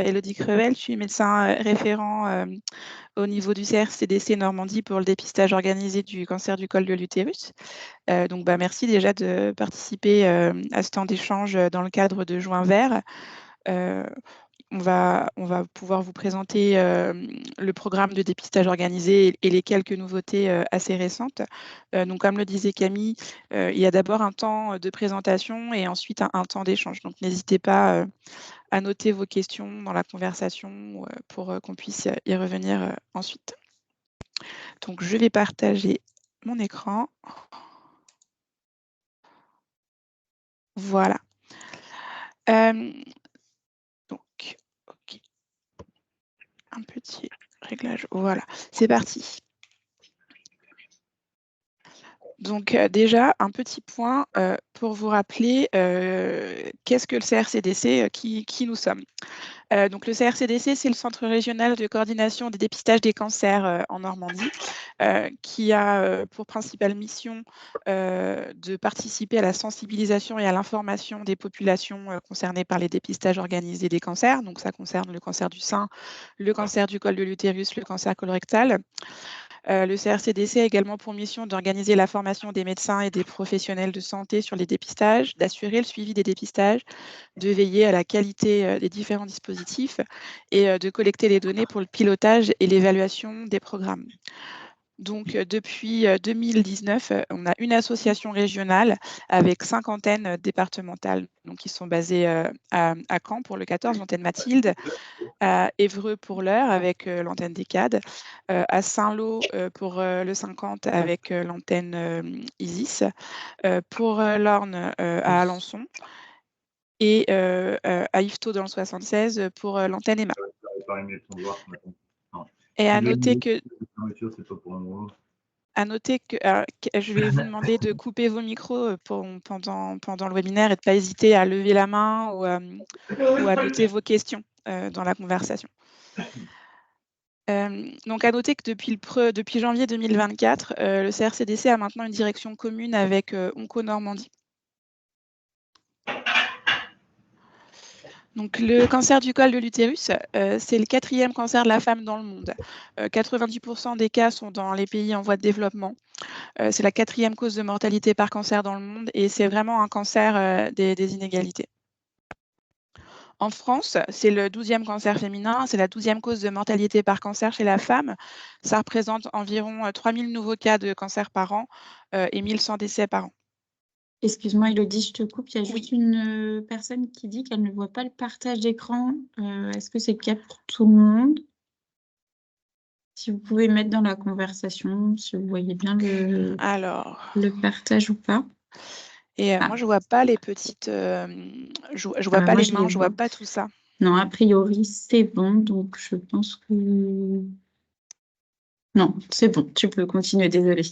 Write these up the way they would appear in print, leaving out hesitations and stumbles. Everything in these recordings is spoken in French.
Élodie Crevel, je suis médecin référent au niveau du CRCDC Normandie pour le dépistage organisé du cancer du col de l'utérus. Donc, merci déjà de participer à ce temps d'échange dans le cadre de Juin Vert. On va pouvoir vous présenter le programme de dépistage organisé et les quelques nouveautés assez récentes. Donc, comme le disait Camille, il y a d'abord un temps de présentation et ensuite un temps d'échange. Donc, n'hésitez pas à noter vos questions dans la conversation pour qu'on puisse y revenir ensuite. Donc, je vais partager mon écran. Voilà. Donc, ok. Un petit réglage. Voilà, c'est parti. Donc déjà, un petit point pour vous rappeler qu'est-ce que le CRCDC, qui nous sommes. Donc le CRCDC, c'est le Centre régional de coordination des dépistages des cancers en Normandie, qui a pour principale mission de participer à la sensibilisation et à l'information des populations concernées par les dépistages organisés des cancers. Donc ça concerne le cancer du sein, le cancer du col de l'utérus, le cancer colorectal. Le CRCDC a également pour mission d'organiser la formation des médecins et des professionnels de santé sur les dépistages, d'assurer le suivi des dépistages, de veiller à la qualité des différents dispositifs et de collecter les données pour le pilotage et l'évaluation des programmes. Donc, depuis 2019, on a une association régionale avec 5 antennes départementales, donc qui sont basées à Caen pour le 14, l'antenne Mathilde, à Évreux pour l'Eure avec l'antenne DECAD, à Saint-Lô pour le 50 avec l'antenne Isis, pour l'Orne à Alençon et à Yvetot dans le 76 pour l'antenne Emma. Et à noter que je vais vous demander de couper vos micros pendant le webinaire et de ne pas hésiter à lever la main ou à noter vos questions dans la conversation. Donc, à noter que depuis janvier 2024, le CRCDC a maintenant une direction commune avec Onco Normandie. Donc, le cancer du col de l'utérus, c'est le 4e cancer de la femme dans le monde. 90% des cas sont dans les pays en voie de développement. C'est la 4e cause de mortalité par cancer dans le monde et c'est vraiment un cancer des inégalités. En France, c'est le 12e cancer féminin, c'est la 12e cause de mortalité par cancer chez la femme. Ça représente environ 3000 nouveaux cas de cancer par an et 1100 décès par an. Excuse-moi, Élodie, je te coupe. Il y a juste une personne qui dit qu'elle ne voit pas le partage d'écran. Est-ce que c'est le cas pour tout le monde? Si vous pouvez mettre dans la conversation, si vous voyez bien le partage ou pas. Et moi, je ne vois pas les petites... je vois pas les mains, je ne vois pas tout ça. Non, a priori, c'est bon. Donc, je pense que... Non, c'est bon. Tu peux continuer, désolée.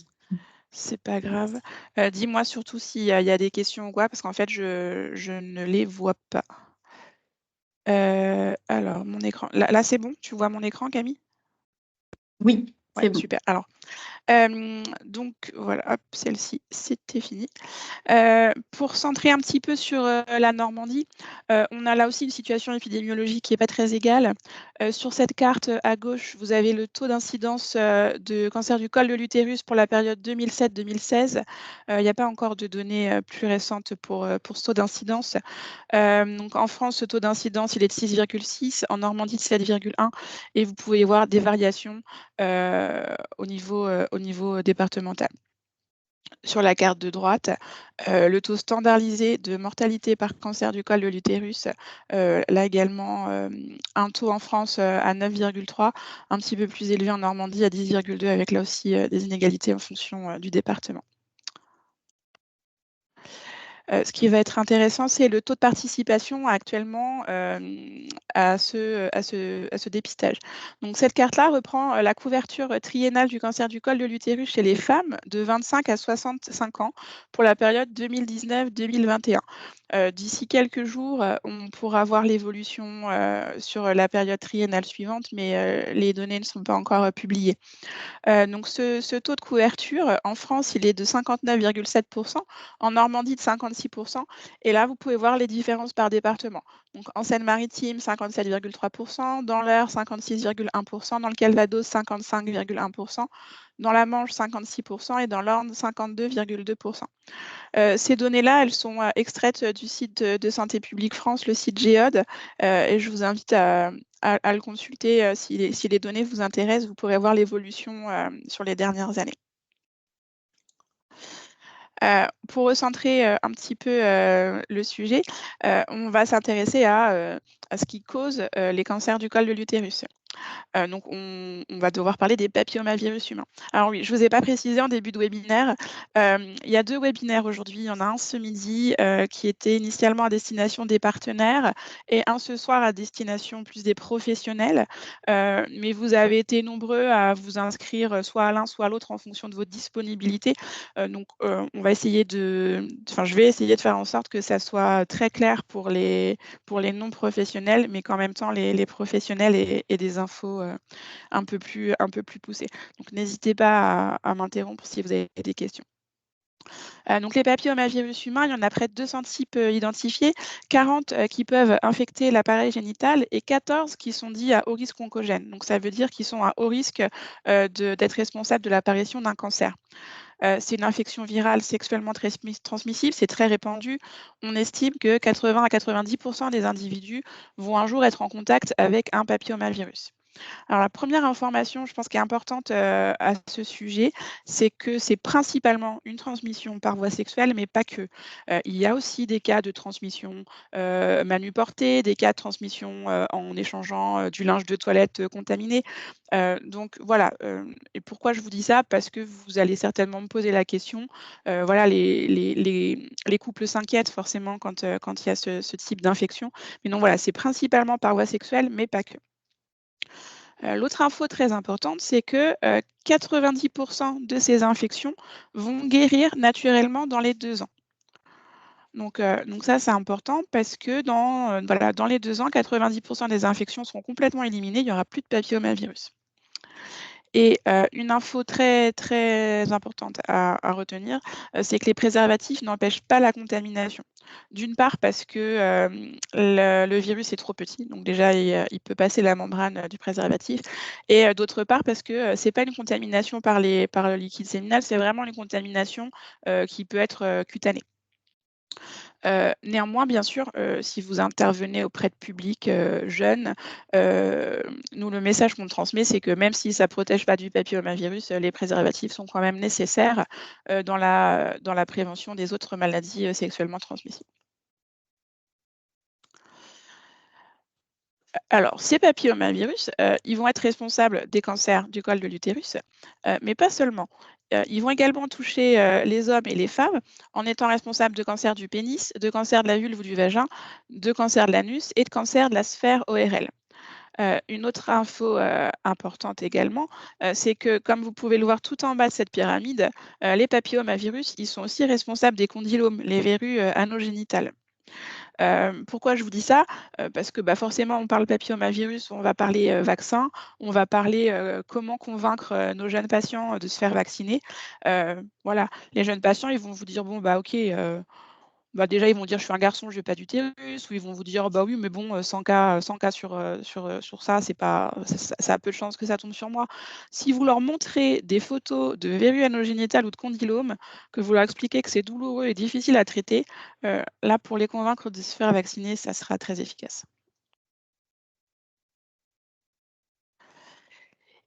C'est pas grave. Dis-moi surtout s'il y a des questions ou quoi, parce qu'en fait, je ne les vois pas. Alors, mon écran. Là, c'est bon? Tu vois mon écran, Camille? Oui, c'est bon. Super. Alors, donc, voilà, hop, celle-ci, c'était fini. Pour centrer un petit peu sur la Normandie, on a là aussi une situation épidémiologique qui n'est pas très égale. Sur cette carte à gauche, vous avez le taux d'incidence de cancer du col de l'utérus pour la période 2007-2016. Il n'y a pas encore de données plus récentes pour ce taux d'incidence. Donc en France, ce taux d'incidence, il est de 6,6, en Normandie de 7,1, et vous pouvez voir des variations au niveau départemental. Sur la carte de droite, le taux standardisé de mortalité par cancer du col de l'utérus, là également un taux en France à 9,3, un petit peu plus élevé en Normandie à 10,2, avec là aussi des inégalités en fonction du département. Ce qui va être intéressant, c'est le taux de participation actuellement à ce dépistage. Donc, cette carte-là reprend la couverture triennale du cancer du col de l'utérus chez les femmes de 25 à 65 ans pour la période 2019-2021. D'ici quelques jours, on pourra voir l'évolution sur la période triennale suivante, mais les données ne sont pas encore publiées. Donc, ce taux de couverture, en France, il est de 59,7%, en Normandie de 56%. Et là, vous pouvez voir les différences par département. Donc, en Seine-Maritime, 57,3%, dans l'Eure, 56,1%, dans le Calvados, 55,1%, dans la Manche, 56% et dans l'Orne, 52,2%. Ces données-là, elles sont extraites du site de Santé publique France, le site Géode, et je vous invite à le consulter si les données vous intéressent. Vous pourrez voir l'évolution sur les dernières années. Pour recentrer un petit peu le sujet, on va s'intéresser à ce qui cause les cancers du col de l'utérus. Donc on va devoir parler des papillomavirus humains. Alors oui, je ne vous ai pas précisé en début de webinaire, il y a 2 webinaires aujourd'hui. Il y en a un ce midi qui était initialement à destination des partenaires et un ce soir à destination plus des professionnels. Mais vous avez été nombreux à vous inscrire soit à l'un, soit à l'autre en fonction de votre disponibilité. Donc on va essayer je vais essayer de faire en sorte que ça soit très clair pour les non-professionnels, mais qu'en même temps les professionnels aient des infos un peu plus poussées. Donc n'hésitez pas à m'interrompre si vous avez des questions. Donc les papillomavirus humains, il y en a près de 200 types identifiés, 40 qui peuvent infecter l'appareil génital et 14 qui sont dits à haut risque oncogène. Donc ça veut dire qu'ils sont à haut risque d'être responsables de l'apparition d'un cancer. C'est une infection virale sexuellement transmissible, c'est très répandu. On estime que 80 à 90% des individus vont un jour être en contact avec un papillomavirus. Alors la première information, je pense, qui est importante à ce sujet, c'est que c'est principalement une transmission par voie sexuelle, mais pas que. Il y a aussi des cas de transmission manuportée, des cas de transmission en échangeant du linge de toilette contaminé. Donc voilà. Et pourquoi je vous dis ça? Parce que vous allez certainement me poser la question. Voilà, les couples s'inquiètent forcément quand il y a ce type d'infection. Mais non, voilà, c'est principalement par voie sexuelle, mais pas que. L'autre info très importante, c'est que 90% de ces infections vont guérir naturellement dans les 2 ans. Donc ça, c'est important parce que dans les 2 ans, 90% des infections seront complètement éliminées, il n'y aura plus de papillomavirus. Et une info très, très importante à retenir, c'est que les préservatifs n'empêchent pas la contamination. D'une part parce que le virus est trop petit, donc déjà il peut passer la membrane du préservatif et d'autre part parce que c'est pas une contamination par le liquide séminal, c'est vraiment une contamination qui peut être cutanée. Néanmoins, bien sûr, si vous intervenez auprès de publics jeunes, nous, le message qu'on transmet, c'est que même si ça ne protège pas du papillomavirus, les préservatifs sont quand même nécessaires dans la prévention des autres maladies sexuellement transmissibles. Alors, ces papillomavirus, ils vont être responsables des cancers du col de l'utérus, mais pas seulement. Ils vont également toucher les hommes et les femmes en étant responsables de cancer du pénis, de cancer de la vulve ou du vagin, de cancer de l'anus et de cancer de la sphère ORL. Une autre info importante également, c'est que comme vous pouvez le voir tout en bas de cette pyramide, les papillomavirus, ils sont aussi responsables des condylomes, les verrues anogénitales. Pourquoi je vous dis ça? Parce que forcément, on parle papillomavirus, on va parler vaccin, on va parler comment convaincre nos jeunes patients de se faire vacciner. Voilà, les jeunes patients, ils vont vous dire: «Bon, OK, déjà, ils vont dire: «Je suis un garçon, je veux pas d'utérus», ou ils vont vous dire: «Bah oui, mais bon, 100 cas sur ça, c'est pas ça a peu de chances que ça tombe sur moi». Si vous leur montrez des photos de verrues anogénitales ou de condylomes, que vous leur expliquez que c'est douloureux et difficile à traiter, là, pour les convaincre de se faire vacciner, ça sera très efficace.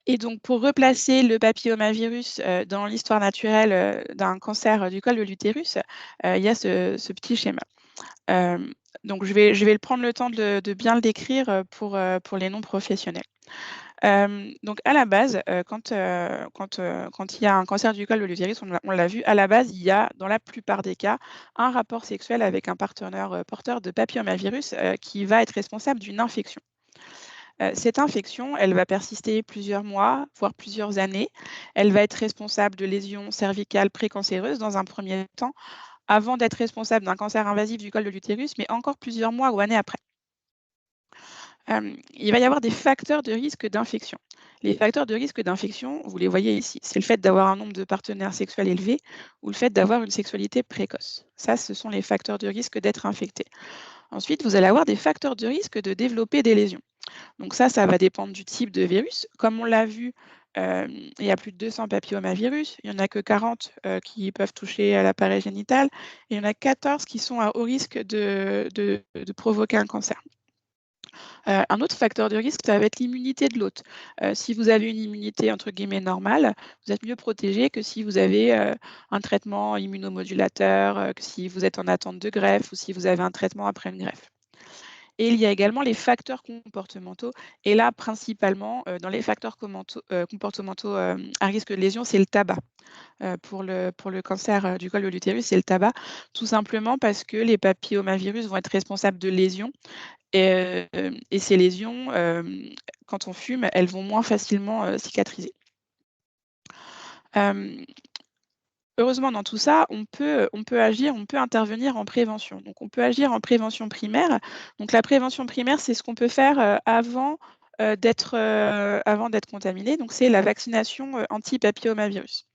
Et donc pour replacer le papillomavirus, dans l'histoire naturelle, d'un cancer du col de l'utérus, il y a ce petit schéma. Donc je vais prendre le temps de bien le décrire, pour les non professionnels. Donc à la base, quand il y a un cancer du col de l'utérus, on l'a vu, à la base, il y a, dans la plupart des cas, un rapport sexuel avec un partenaire, porteur de papillomavirus, qui va être responsable d'une infection. Cette infection, elle va persister plusieurs mois, voire plusieurs années. Elle va être responsable de lésions cervicales précancéreuses dans un premier temps, avant d'être responsable d'un cancer invasif du col de l'utérus, mais encore plusieurs mois ou années après. Il va y avoir des facteurs de risque d'infection. Les facteurs de risque d'infection, vous les voyez ici. C'est le fait d'avoir un nombre de partenaires sexuels élevé ou le fait d'avoir une sexualité précoce. Ça, ce sont les facteurs de risque d'être infecté. Ensuite, vous allez avoir des facteurs de risque de développer des lésions. Donc ça va dépendre du type de virus. Comme on l'a vu, il y a plus de 200 papillomavirus. Il n'y en a que 40 qui peuvent toucher à l'appareil génital. Et il y en a 14 qui sont à haut risque de provoquer un cancer. Un autre facteur de risque, ça va être l'immunité de l'hôte. Si vous avez une immunité entre guillemets normale, vous êtes mieux protégé que si vous avez un traitement immunomodulateur, que si vous êtes en attente de greffe ou si vous avez un traitement après une greffe. Et il y a également les facteurs comportementaux. Et là, principalement, dans les facteurs comportementaux à risque de lésion, c'est le tabac. Pour le cancer du col de l'utérus, c'est le tabac, tout simplement parce que les papillomavirus vont être responsables de lésions. Et ces lésions, quand on fume, elles vont moins facilement cicatriser. Heureusement, dans tout ça, on peut agir, on peut intervenir en prévention. Donc, on peut agir en prévention primaire. Donc, la prévention primaire, c'est ce qu'on peut faire avant d'être contaminé. Donc, c'est la vaccination anti-papillomavirus.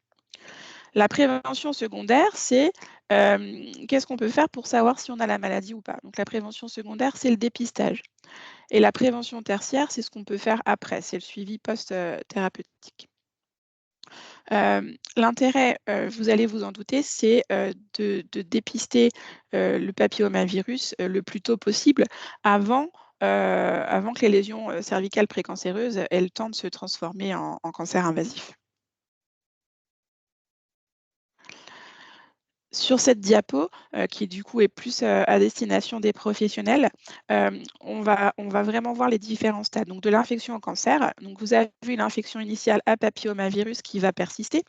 La prévention secondaire, c'est qu'est-ce qu'on peut faire pour savoir si on a la maladie ou pas. Donc, la prévention secondaire, c'est le dépistage. Et la prévention tertiaire, c'est ce qu'on peut faire après, c'est le suivi post-thérapeutique. L'intérêt, vous allez vous en douter, c'est de dépister le papillomavirus le plus tôt possible avant que les lésions cervicales précancéreuses aient le temps de se transformer en cancer invasif. Sur cette diapo, qui du coup est plus à destination des professionnels, on va vraiment voir les différents stades. Donc de l'infection au cancer, donc vous avez vu l'infection initiale à papillomavirus qui va persister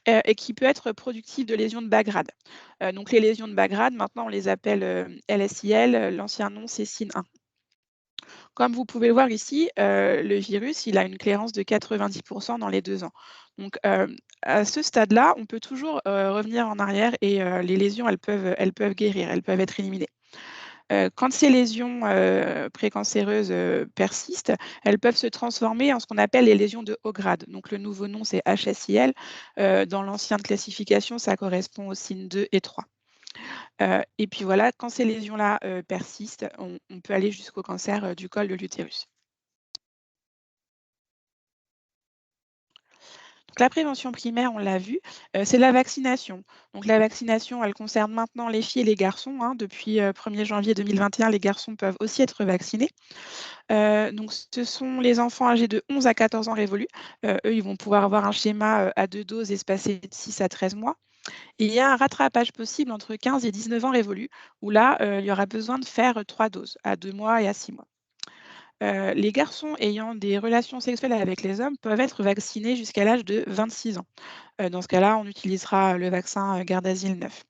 et qui peut être productive de lésions de bas grade. Donc les lésions de bas grade, maintenant on les appelle LSIL, l'ancien nom c'est SIN1. Comme vous pouvez le voir ici, le virus, il a une clairance de 90% dans les 2 ans. Donc, à ce stade-là, on peut toujours revenir en arrière et les lésions, elles peuvent guérir, elles peuvent être éliminées. Quand ces lésions précancéreuses persistent, elles peuvent se transformer en ce qu'on appelle les lésions de haut grade. Donc, le nouveau nom, c'est HSIL. Dans l'ancienne classification, ça correspond aux signes 2 et 3. Et puis voilà, quand ces lésions-là persistent, on peut aller jusqu'au cancer du col de l'utérus. Donc la prévention primaire, on l'a vu, c'est la vaccination. Donc la vaccination, elle concerne maintenant les filles et les garçons, hein. Depuis 1er janvier 2021, les garçons peuvent aussi être vaccinés. Donc ce sont les enfants âgés de 11 à 14 ans révolus. Eux, ils vont pouvoir avoir un schéma à 2 doses espacées de 6 à 13 mois. Et il y a un rattrapage possible entre 15 et 19 ans révolus, où là, il y aura besoin de faire 3 doses, à 2 mois et à 6 mois. Les garçons ayant des relations sexuelles avec les hommes peuvent être vaccinés jusqu'à l'âge de 26 ans. Dans ce cas-là, on utilisera le vaccin Gardasil 9.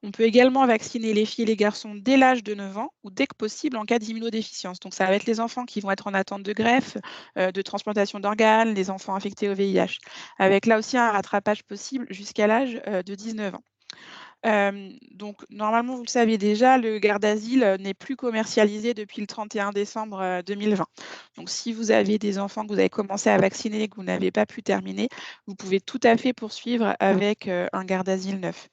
On peut également vacciner les filles et les garçons dès l'âge de 9 ans ou dès que possible en cas d'immunodéficience. Donc ça va être les enfants qui vont être en attente de greffe, de transplantation d'organes, les enfants infectés au VIH, avec là aussi un rattrapage possible jusqu'à l'âge de 19 ans. Donc normalement, vous le savez déjà, le Gardasil n'est plus commercialisé depuis le 31 décembre 2020. Donc si vous avez des enfants que vous avez commencé à vacciner et que vous n'avez pas pu terminer, vous pouvez tout à fait poursuivre avec un Gardasil 9.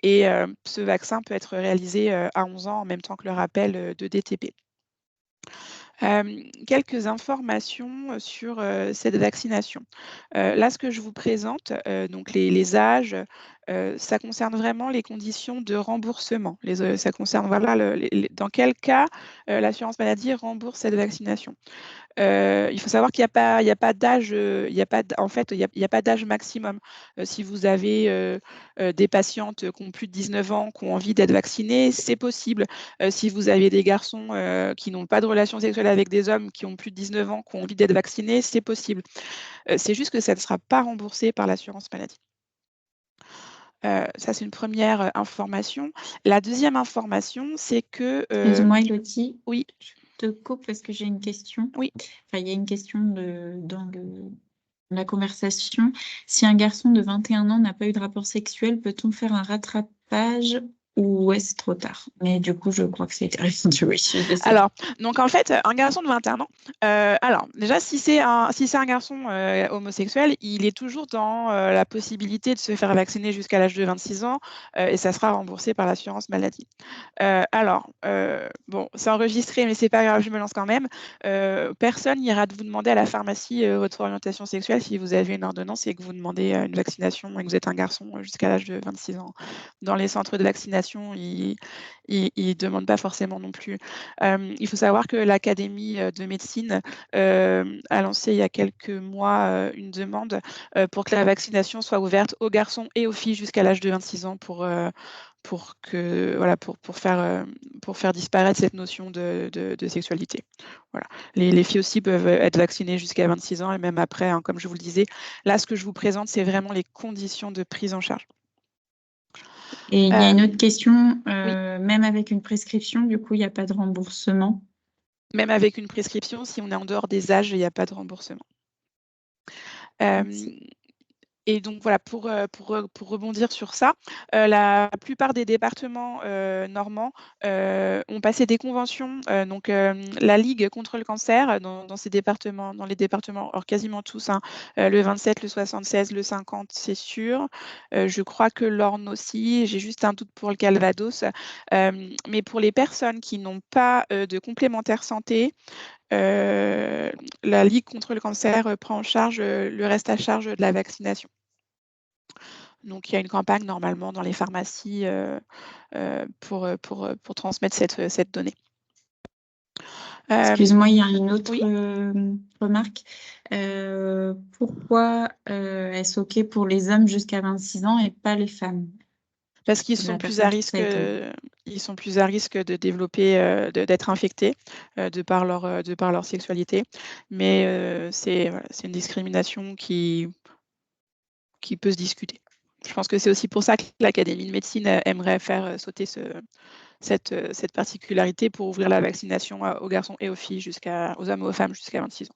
Et ce vaccin peut être réalisé à 11 ans en même temps que le rappel de DTP. Quelques informations sur cette vaccination. Là, ce que je vous présente, donc les âges, ça concerne vraiment les conditions de remboursement. Ça concerne voilà, dans quel cas l'assurance maladie rembourse cette vaccination. Il faut savoir qu'il n'y a pas d'âge, en fait, il y a pas d'âge maximum. Si vous avez des patientes qui ont plus de 19 ans, qui ont envie d'être vaccinées, c'est possible. Si vous avez des garçons qui n'ont pas de relations sexuelles avec des hommes qui ont plus de 19 ans, qui ont envie d'être vaccinés, c'est possible. C'est juste que ça ne sera pas remboursé par l'assurance maladie. Ça, c'est une première information. La deuxième information, c'est que... Excuse-moi, Elodie. Oui. Je te coupe parce que j'ai une question. Oui. Enfin, il y a une question dans la conversation. Si un garçon de 21 ans n'a pas eu de rapport sexuel, peut-on faire un rattrapage ou est-ce trop tard? Mais du coup, je crois que c'était répondu, oui. Alors, donc en fait, un garçon de 21 ans, alors déjà, si c'est un garçon homosexuel, il est toujours dans la possibilité de se faire vacciner jusqu'à l'âge de 26 ans et ça sera remboursé par l'assurance maladie. Alors, bon, c'est enregistré, mais c'est pas grave, je me lance quand même. Personne n'ira vous demander à la pharmacie votre orientation sexuelle si vous avez une ordonnance et que vous demandez une vaccination et que vous êtes un garçon jusqu'à l'âge de 26 ans. Dans les centres de vaccination, ils ne demandent pas forcément non plus. Il faut savoir que l'Académie de médecine a lancé il y a quelques mois une demande pour que la vaccination soit ouverte aux garçons et aux filles jusqu'à l'âge de 26 ans pour faire disparaître cette notion de sexualité. Voilà. Les filles aussi peuvent être vaccinées jusqu'à 26 ans et même après, hein, comme je vous le disais. Là, ce que je vous présente, c'est vraiment les conditions de prise en charge. Et il y a une autre question, oui. Même avec une prescription, du coup, il n'y a pas de remboursement? Même avec une prescription, si on est en dehors des âges, il n'y a pas de remboursement. Et donc voilà, pour rebondir sur ça, la plupart des départements normands ont passé des conventions. Donc la Ligue contre le cancer dans ces départements, dans les départements, alors quasiment tous, hein, le 27, le 76, le 50, c'est sûr. Je crois que l'Orne aussi. J'ai juste un doute pour le Calvados. Mais pour les personnes qui n'ont pas de complémentaire santé, la Ligue contre le cancer prend en charge le reste à charge de la vaccination. Donc, il y a une campagne normalement dans les pharmacies pour transmettre cette donnée. Excuse-moi, il y a une autre oui. remarque. Pourquoi est-ce OK pour les hommes jusqu'à 26 ans et pas les femmes? Parce qu'ils sont plus à risque de développer, d'être infectés de par leur sexualité. Mais c'est une discrimination qui peut se discuter. Je pense que c'est aussi pour ça que l'Académie de médecine aimerait faire sauter cette particularité pour ouvrir la vaccination aux garçons et aux filles, aux hommes et aux femmes jusqu'à 26 ans.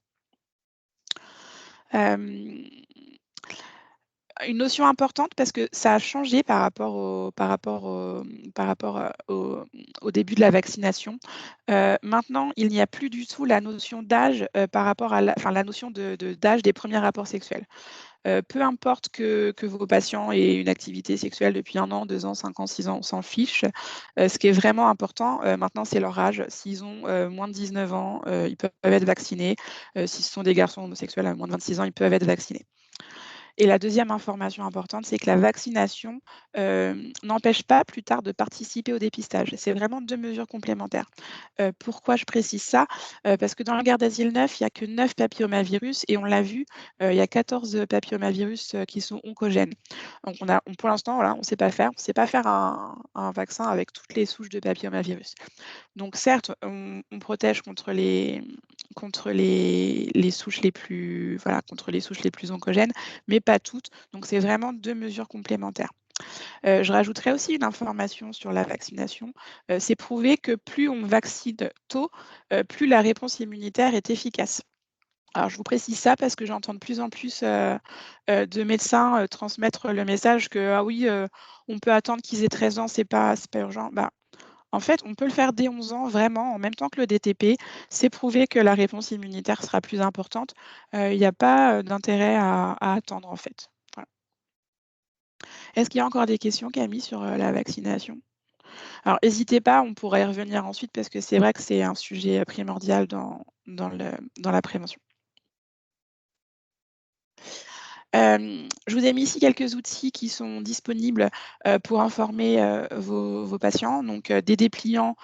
Une notion importante parce que ça a changé par rapport au début de la vaccination. Maintenant, il n'y a plus du tout la notion d'âge par rapport à la notion d'âge des premiers rapports sexuels. Peu importe que vos patients aient une activité sexuelle depuis 1 an, 2 ans, 5 ans, 6 ans, on s'en fiche. Ce qui est vraiment important maintenant, c'est leur âge. S'ils ont moins de 19 ans, ils peuvent être vaccinés. Si ce sont des garçons homosexuels à moins de 26 ans, ils peuvent être vaccinés. Et la deuxième information importante, c'est que la vaccination n'empêche pas plus tard de participer au dépistage. C'est vraiment 2 mesures complémentaires. Pourquoi je précise ça? Parce que dans la garde d'asile 9, il n'y a que 9 papillomavirus et on l'a vu, il y a 14 papillomavirus qui sont oncogènes. Donc pour l'instant, voilà, on ne sait pas faire. On ne sait pas faire un vaccin avec toutes les souches de papillomavirus. Donc certes, on protège contre les souches les plus oncogènes, mais pas toutes. Donc c'est vraiment 2 mesures complémentaires. Je rajouterais aussi une information sur la vaccination. C'est prouvé que plus on vaccine tôt, plus la réponse immunitaire est efficace. Alors je vous précise ça parce que j'entends de plus en plus de médecins transmettre le message que ah oui, on peut attendre qu'ils aient 13 ans, c'est pas urgent. En fait, on peut le faire dès 11 ans, vraiment, en même temps que le DTP. C'est prouvé que la réponse immunitaire sera plus importante. Il n'y a pas d'intérêt à attendre, en fait. Voilà. Est-ce qu'il y a encore des questions, Camille, sur la vaccination? Alors, n'hésitez pas, on pourra y revenir ensuite parce que c'est vrai que c'est un sujet primordial dans la prévention. Je vous ai mis ici quelques outils qui sont disponibles pour informer vos patients. Donc, des dépliants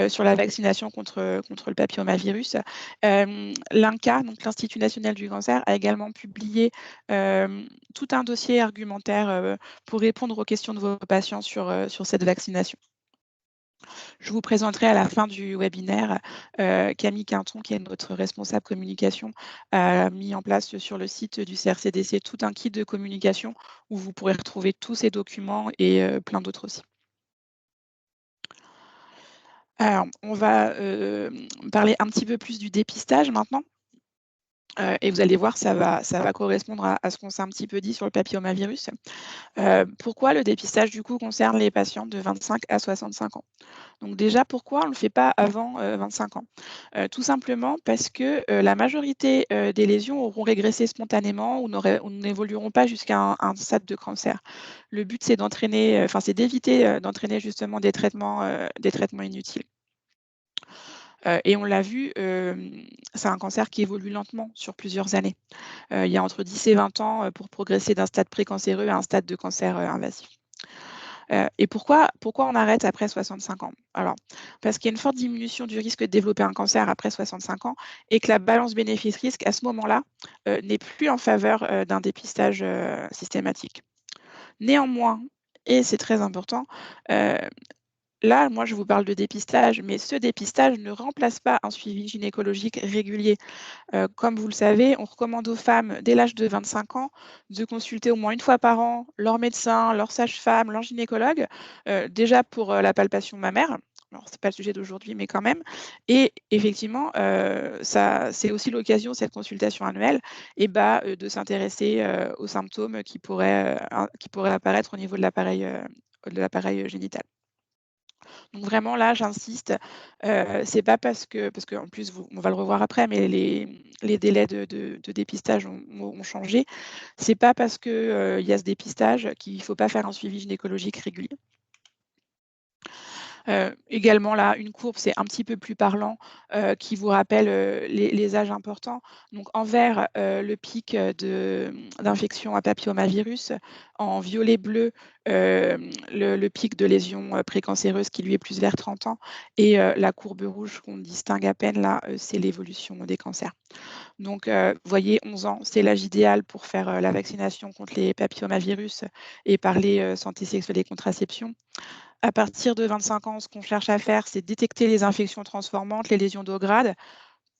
sur la vaccination contre le papillomavirus. L'INCa, donc l'Institut national du cancer, a également publié tout un dossier argumentaire pour répondre aux questions de vos patients sur cette vaccination. Je vous présenterai à la fin du webinaire Camille Quinton, qui est notre responsable communication, a mis en place sur le site du CRCDC tout un kit de communication où vous pourrez retrouver tous ces documents et plein d'autres aussi. Alors, on va parler un petit peu plus du dépistage maintenant. Et vous allez voir, ça va correspondre à ce qu'on s'est un petit peu dit sur le papillomavirus. Pourquoi le dépistage, du coup, concerne les patients de 25 à 65 ans? Donc déjà, pourquoi on ne le fait pas avant 25 ans? Tout simplement parce que la majorité des lésions auront régressé spontanément ou n'évolueront pas jusqu'à un stade de cancer. Le but, c'est d'entraîner, c'est d'éviter d'entraîner justement des traitements inutiles. Et on l'a vu, c'est un cancer qui évolue lentement sur plusieurs années. Il y a entre 10 et 20 ans pour progresser d'un stade précancéreux à un stade de cancer invasif. Et pourquoi on arrête après 65 ans? Alors, parce qu'il y a une forte diminution du risque de développer un cancer après 65 ans et que la balance bénéfice-risque, à ce moment-là, n'est plus en faveur d'un dépistage systématique. Néanmoins, et c'est très important, là, moi, je vous parle de dépistage, mais ce dépistage ne remplace pas un suivi gynécologique régulier. Comme vous le savez, on recommande aux femmes, dès l'âge de 25 ans, de consulter au moins une fois par an leur médecin, leur sage-femme, leur gynécologue, déjà pour la palpation mammaire. Alors, ce n'est pas le sujet d'aujourd'hui, mais quand même. Et effectivement, c'est aussi l'occasion, cette consultation annuelle, de s'intéresser aux symptômes qui pourraient apparaître au niveau de l'appareil génital. Donc vraiment là, j'insiste, c'est pas parce qu'en plus on va le revoir après, mais les délais de dépistage ont changé. C'est pas parce que, il y a ce dépistage qu'il faut pas faire un suivi gynécologique régulier. Également là, une courbe, c'est un petit peu plus parlant, qui vous rappelle, les âges importants. Donc en vert, le pic, d'infection à papillomavirus. En violet bleu, le pic de lésions, précancéreuses qui lui est plus vers 30 ans et la courbe rouge qu'on distingue à peine là, c'est l'évolution des cancers. Donc vous voyez 11 ans, c'est l'âge idéal pour faire, la vaccination contre les papillomavirus et parler, santé sexuelle et contraception. À partir de 25 ans, ce qu'on cherche à faire, c'est détecter les infections transformantes, les lésions de haut grade,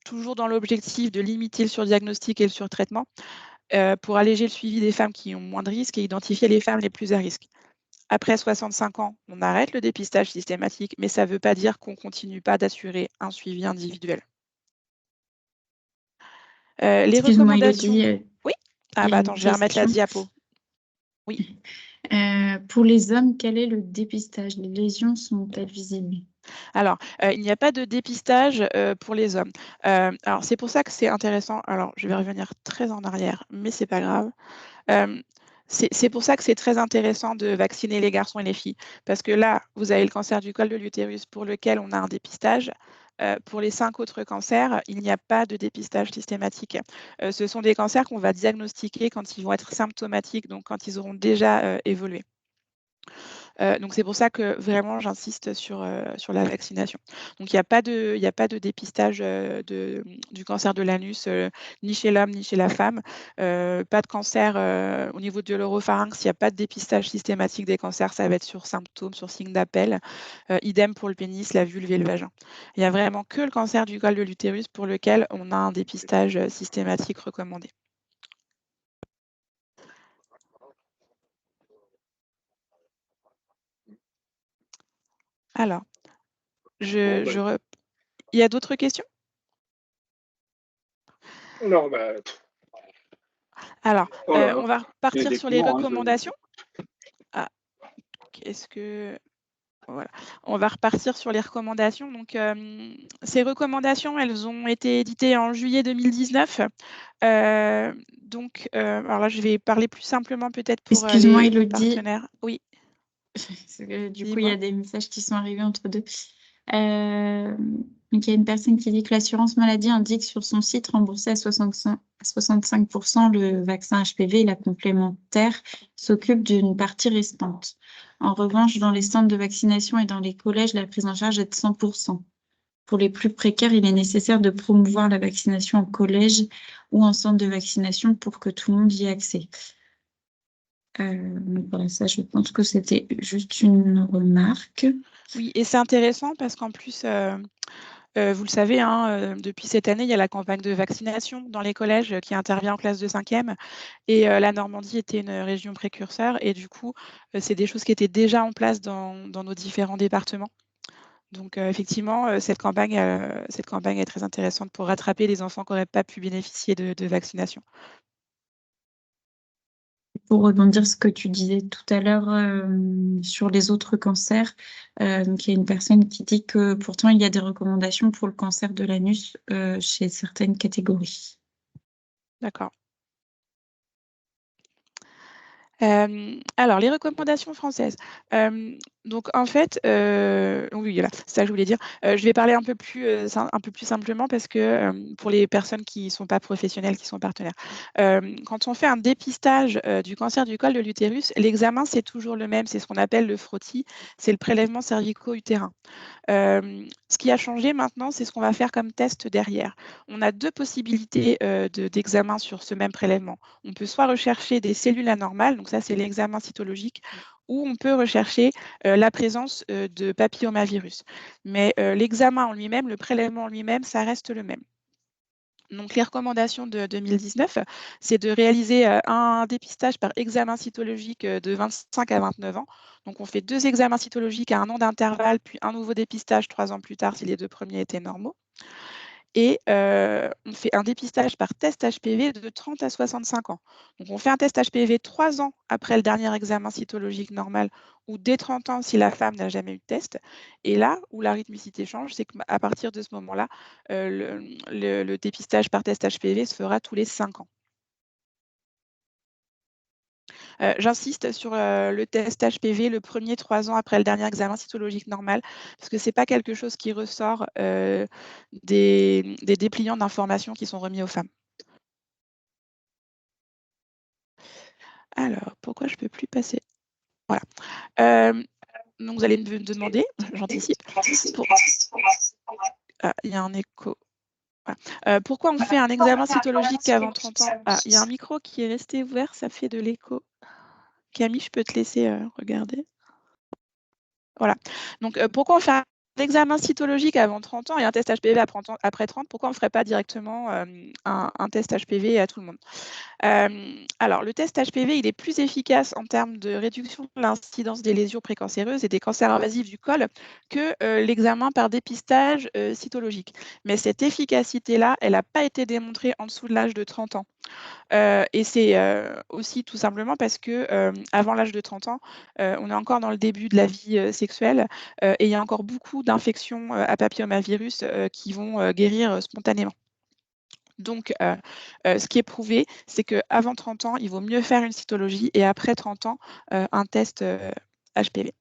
toujours dans l'objectif de limiter le surdiagnostic et le surtraitement, pour alléger le suivi des femmes qui ont moins de risques et identifier les femmes les plus à risque. Après 65 ans, on arrête le dépistage systématique, mais ça ne veut pas dire qu'on ne continue pas d'assurer un suivi individuel. Les Excuse-moi, recommandations. Élodie, Oui. il y a Attends, une je vais remettre la question. diapo. Oui. Pour les hommes, quel est le dépistage? Les lésions sont-elles visibles? Alors, il n'y a pas de dépistage pour les hommes. Alors, c'est pour ça que c'est intéressant. Alors, je vais revenir très en arrière, mais c'est pas grave. C'est pour ça que c'est très intéressant de vacciner les garçons et les filles. Parce que là, vous avez le cancer du col de l'utérus pour lequel on a un dépistage. Pour les 5 autres cancers, il n'y a pas de dépistage systématique. Ce sont des cancers qu'on va diagnostiquer quand ils vont être symptomatiques, donc quand ils auront déjà évolué. Donc c'est pour ça que vraiment j'insiste sur la vaccination. Donc il n'y a pas de dépistage, du cancer de l'anus, ni chez l'homme ni chez la femme. Pas de cancer, au niveau de l'oropharynx, il n'y a pas de dépistage systématique des cancers, ça va être sur symptômes, sur signe d'appel. Idem pour le pénis, la vulve et le vagin. Il n'y a vraiment que le cancer du col de l'utérus pour lequel on a un dépistage, systématique recommandé. Alors, il y a d'autres questions? Alors, on va repartir sur les recommandations. Ah, est-ce que voilà, on va repartir sur les recommandations. Donc, ces recommandations, elles ont été éditées en juillet 2019. Alors là, je vais parler plus simplement peut-être pour Excuse-moi, les Élodie. partenaires. Oui. Du coup, il y a des messages qui sont arrivés entre deux. Donc, il y a une personne qui dit que l'assurance maladie indique sur son site remboursé à 65% le vaccin HPV et la complémentaire s'occupe d'une partie restante. En revanche, dans les centres de vaccination et dans les collèges, la prise en charge est de 100%. Pour les plus précaires, il est nécessaire de promouvoir la vaccination en collège ou en centre de vaccination pour que tout le monde y ait accès. Donc voilà, ça, je pense que c'était juste une remarque. Oui, et c'est intéressant parce qu'en plus, vous le savez, hein, depuis cette année, il y a la campagne de vaccination dans les collèges qui intervient en classe de 5e et la Normandie était une région précurseur et du coup, c'est des choses qui étaient déjà en place dans nos différents départements. Donc, effectivement, cette campagne est très intéressante pour rattraper les enfants qui n'auraient pas pu bénéficier de vaccination. Pour rebondir ce que tu disais tout à l'heure sur les autres cancers, donc il y a une personne qui dit que pourtant il y a des recommandations pour le cancer de l'anus chez certaines catégories. D'accord. Alors, les recommandations françaises. Donc, en fait, oui, voilà, c'est ça que je voulais dire. Je vais parler un peu plus simplement parce que pour les personnes qui ne sont pas professionnelles, qui sont partenaires. Quand on fait un dépistage du cancer du col de l'utérus, l'examen, c'est toujours le même. C'est ce qu'on appelle le frottis. C'est le prélèvement cervico-utérin. Ce qui a changé maintenant, c'est ce qu'on va faire comme test derrière. On a deux possibilités d'examen sur ce même prélèvement. On peut soit rechercher des cellules anormales, donc ça c'est l'examen cytologique, ou on peut rechercher la présence de papillomavirus. Mais l'examen en lui-même, le prélèvement en lui-même, ça reste le même. Donc, les recommandations de 2019, c'est de réaliser un dépistage par examen cytologique de 25 à 29 ans. Donc, on fait 2 examens cytologiques à 1 an d'intervalle, puis un nouveau dépistage 3 ans plus tard si les 2 premiers étaient normaux. Et on fait un dépistage par test HPV de 30 à 65 ans. Donc, on fait un test HPV 3 ans après le dernier examen cytologique normal ou dès 30 ans si la femme n'a jamais eu de test. Et là où la rythmicité change, c'est qu'à partir de ce moment-là, le dépistage par test HPV se fera tous les 5 ans. J'insiste sur le test HPV le premier 3 ans après le dernier examen cytologique normal, parce que ce n'est pas quelque chose qui ressort des dépliants d'informations qui sont remis aux femmes. Alors, pourquoi je ne peux plus passer? Voilà. Donc, vous allez me demander, j'anticipe, il y a un écho. Voilà. Pourquoi on fait un examen cytologique avant 30 ans? Il y a un micro qui est resté ouvert, ça fait de l'écho. Camille, je peux te laisser regarder. Voilà. Donc, pourquoi on fait un examen cytologique avant 30 ans et un test HPV après 30? Pourquoi on ne ferait pas directement un test HPV à tout le monde? Alors, le test HPV, il est plus efficace en termes de réduction de l'incidence des lésions précancéreuses et des cancers invasifs du col que l'examen par dépistage cytologique. Mais cette efficacité-là, elle n'a pas été démontrée en dessous de l'âge de 30 ans. Et c'est aussi tout simplement parce que avant l'âge de 30 ans, on est encore dans le début de la vie sexuelle et il y a encore beaucoup d'infections à papillomavirus qui vont guérir spontanément. Donc, ce qui est prouvé, c'est qu'avant 30 ans, il vaut mieux faire une cytologie et après 30 ans, un test HPV.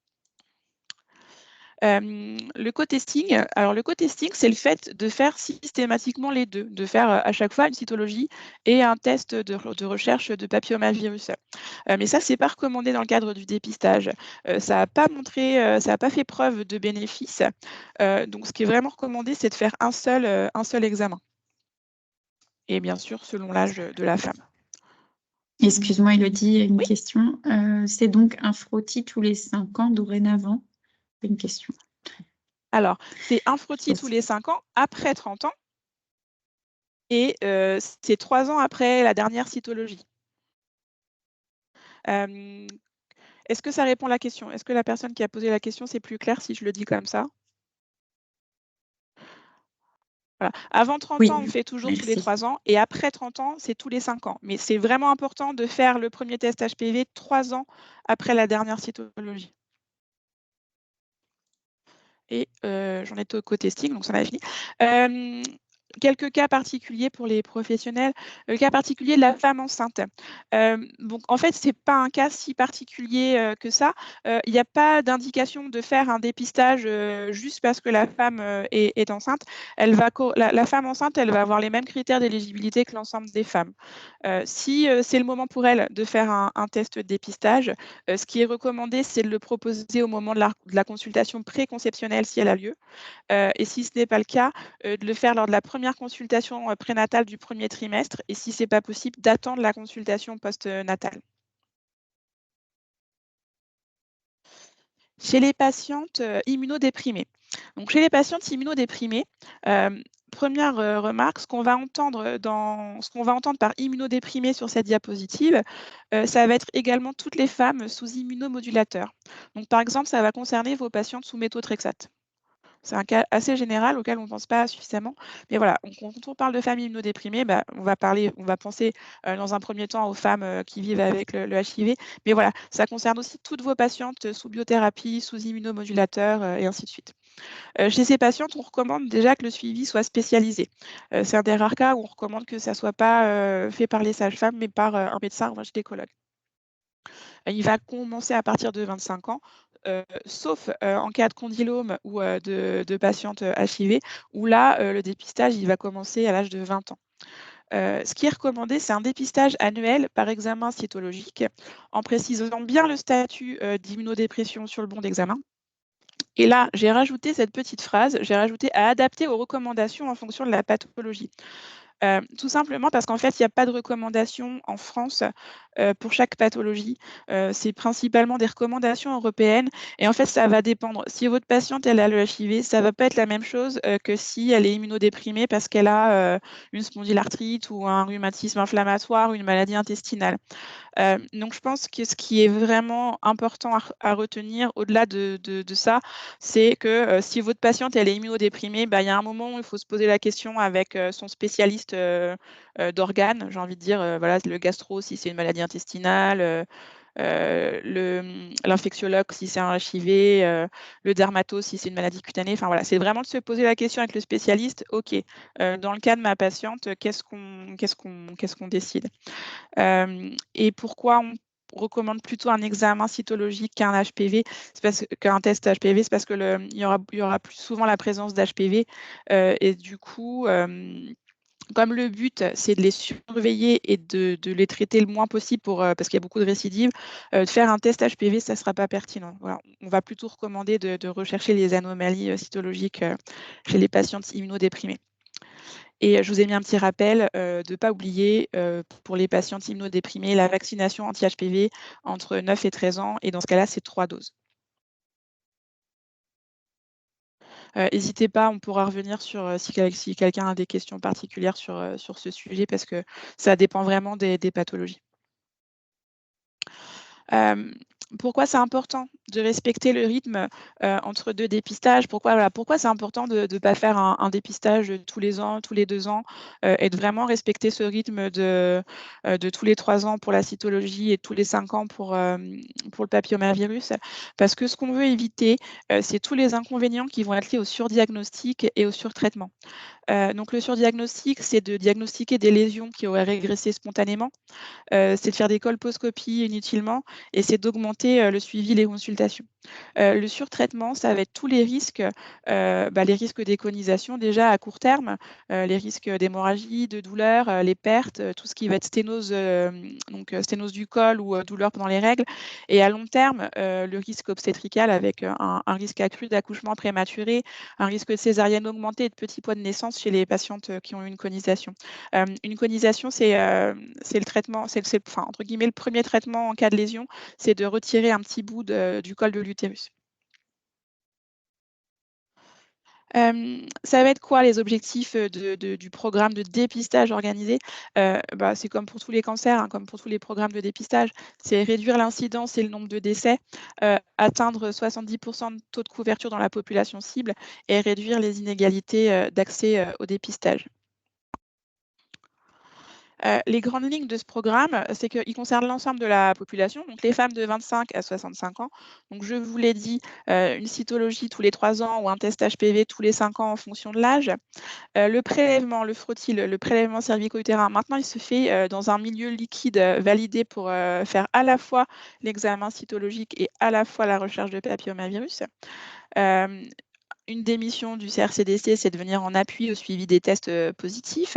Le co-testing, alors le co-testing, c'est le fait de faire systématiquement les deux, de faire à chaque fois une cytologie et un test de recherche de papillomavirus. Mais ça, c'est pas recommandé dans le cadre du dépistage. Ça n'a pas montré, ça n'a pas fait preuve de bénéfice. Donc, ce qui est vraiment recommandé, c'est de faire un seul examen. Et bien sûr, selon l'âge de la femme. Excuse-moi, Elodie, une question. C'est donc un frottis tous les 5 ans dorénavant? Une question. Alors, c'est un frottis tous les 5 ans après 30 ans et c'est 3 ans après la dernière cytologie. Est-ce que ça répond à la question? Est-ce que la personne qui a posé la question, c'est plus clair si je le dis comme ça? Voilà. Avant 30 ans, on fait toujours tous les 3 ans et après 30 ans, c'est tous les 5 ans. Mais c'est vraiment important de faire le premier test HPV 3 ans après la dernière cytologie. Et j'en étais au co-testing, donc ça en a fini. Quelques cas particuliers pour les professionnels. Le cas particulier de la femme enceinte. Donc, en fait, ce n'est pas un cas si particulier que ça. Il n'y a pas d'indication de faire un dépistage juste parce que la femme est enceinte. La femme enceinte, elle va avoir les mêmes critères d'éligibilité que l'ensemble des femmes. Si c'est le moment pour elle de faire un test de dépistage, ce qui est recommandé, c'est de le proposer au moment de la consultation préconceptionnelle si elle a lieu. Et si ce n'est pas le cas, de le faire lors de la première consultation prénatale du premier trimestre et si ce n'est pas possible, d'attendre la consultation postnatale. Chez les patientes immunodéprimées. Donc, chez les patientes immunodéprimées, première remarque, ce qu'on va entendre par immunodéprimée sur cette diapositive, ça va être également toutes les femmes sous immunomodulateurs. Donc, par exemple, ça va concerner vos patientes sous méthotrexate. C'est un cas assez général auquel on ne pense pas suffisamment. Mais voilà, quand on parle de femmes immunodéprimées, on va penser dans un premier temps aux femmes qui vivent avec le HIV. Mais voilà, ça concerne aussi toutes vos patientes sous biothérapie, sous immunomodulateur et ainsi de suite. Chez ces patientes, on recommande déjà que le suivi soit spécialisé. C'est un des rares cas où on recommande que ça ne soit pas fait par les sages-femmes, mais par un médecin ou un gynécologue. Il va commencer à partir de 25 ans, sauf en cas de condylome ou de patientes HIV, où là, le dépistage il va commencer à l'âge de 20 ans. Ce qui est recommandé, c'est un dépistage annuel par examen cytologique, en précisant bien le statut d'immunodépression sur le bon d'examen. Et là, j'ai rajouté cette petite phrase, j'ai rajouté à adapter aux recommandations en fonction de la pathologie. Tout simplement parce qu'en fait, il n'y a pas de recommandation en France pour chaque pathologie. C'est principalement des recommandations européennes et en fait, ça va dépendre. Si votre patiente elle a le HIV, ça ne va pas être la même chose que si elle est immunodéprimée parce qu'elle a une spondylarthrite ou un rhumatisme inflammatoire ou une maladie intestinale. Donc je pense que ce qui est vraiment important à retenir au-delà de ça, c'est que si votre patiente elle est immunodéprimée, il y a un moment où il faut se poser la question avec son spécialiste d'organes, j'ai envie de dire, voilà, le gastro si c'est une maladie intestinale, l'infectiologue si c'est un HIV, le dermato si c'est une maladie cutanée. Enfin voilà, c'est vraiment de se poser la question avec le spécialiste. Ok, dans le cas de ma patiente, qu'est-ce qu'on décide? Et pourquoi on recommande plutôt un examen cytologique qu'un HPV, qu'un test HPV, c'est parce que il y aura plus souvent la présence d'HPV et du coup, comme le but, c'est de les surveiller et de les traiter le moins possible parce qu'il y a beaucoup de récidives, de faire un test HPV, ça ne sera pas pertinent. Voilà. On va plutôt recommander de rechercher les anomalies cytologiques chez les patientes immunodéprimées. Et je vous ai mis un petit rappel de ne pas oublier, pour les patientes immunodéprimées, la vaccination anti-HPV entre 9 et 13 ans. Et dans ce cas-là, c'est 3 doses. N'hésitez pas, on pourra revenir sur si quelqu'un a des questions particulières sur ce sujet parce que ça dépend vraiment des pathologies. Pourquoi c'est important de respecter le rythme entre 2 dépistages? Pourquoi c'est important de ne pas faire un dépistage tous les ans, tous les 2 ans et de vraiment respecter ce rythme de tous les 3 ans pour la cytologie et tous les 5 ans pour le papillomavirus? Parce que ce qu'on veut éviter, c'est tous les inconvénients qui vont être liés au surdiagnostic et au surtraitement. Donc le surdiagnostic, c'est de diagnostiquer des lésions qui auraient régressé spontanément. C'est de faire des colposcopies inutilement et c'est d'augmenter le suivi, les consultations. Le surtraitement, ça va être tous les risques d'éconisation déjà à court terme, les risques d'hémorragie, de douleur, les pertes, tout ce qui va être sténose, sténose du col ou douleur pendant les règles. Et à long terme, le risque obstétrical avec un risque accru d'accouchement prématuré, un risque de césarienne augmentée et de petit poids de naissance chez les patientes qui ont une conisation. Une conisation, c'est le traitement, entre guillemets, le premier traitement en cas de lésion, c'est de retirer un petit bout du col de l'utérus. Ça va être quoi les objectifs du programme de dépistage organisé? C'est comme pour tous les cancers, hein, comme pour tous les programmes de dépistage, c'est réduire l'incidence et le nombre de décès, atteindre 70% de taux de couverture dans la population cible et réduire les inégalités d'accès au dépistage. Les grandes lignes de ce programme, c'est qu'il concerne l'ensemble de la population, donc les femmes de 25 à 65 ans. Donc je vous l'ai dit, une cytologie tous les 3 ans ou un test HPV tous les 5 ans en fonction de l'âge. Le prélèvement, le frottis, le prélèvement cervico-utérin, maintenant il se fait dans un milieu liquide validé pour faire à la fois l'examen cytologique et à la fois la recherche de papillomavirus. Une des missions du CRCDC, c'est de venir en appui au suivi des tests positifs.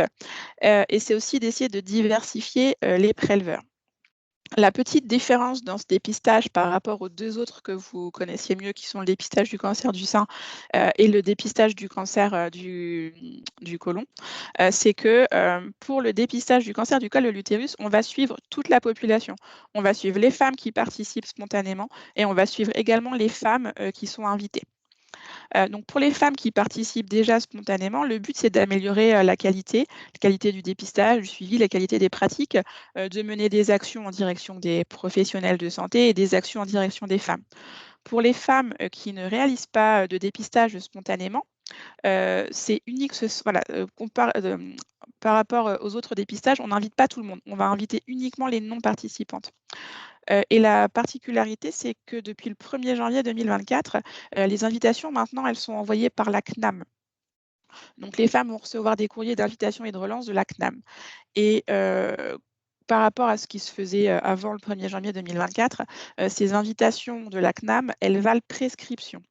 Et c'est aussi d'essayer de diversifier les préleveurs. La petite différence dans ce dépistage par rapport aux 2 autres que vous connaissiez mieux, qui sont le dépistage du cancer du sein et le dépistage du cancer du côlon, c'est que pour le dépistage du cancer du col de l'utérus, on va suivre toute la population. On va suivre les femmes qui participent spontanément et on va suivre également les femmes qui sont invitées. Donc pour les femmes qui participent déjà spontanément, le but c'est d'améliorer la qualité du dépistage, du suivi, la qualité des pratiques, de mener des actions en direction des professionnels de santé et des actions en direction des femmes. Pour les femmes qui ne réalisent pas de dépistage spontanément, c'est unique, voilà, par rapport aux autres dépistages, on n'invite pas tout le monde. On va inviter uniquement les non-participantes. Et la particularité, c'est que depuis le 1er janvier 2024, les invitations, maintenant, elles sont envoyées par la CNAM. Donc, les femmes vont recevoir des courriers d'invitation et de relance de la CNAM. Et par rapport à ce qui se faisait avant le 1er janvier 2024, ces invitations de la CNAM, elles valent prescription.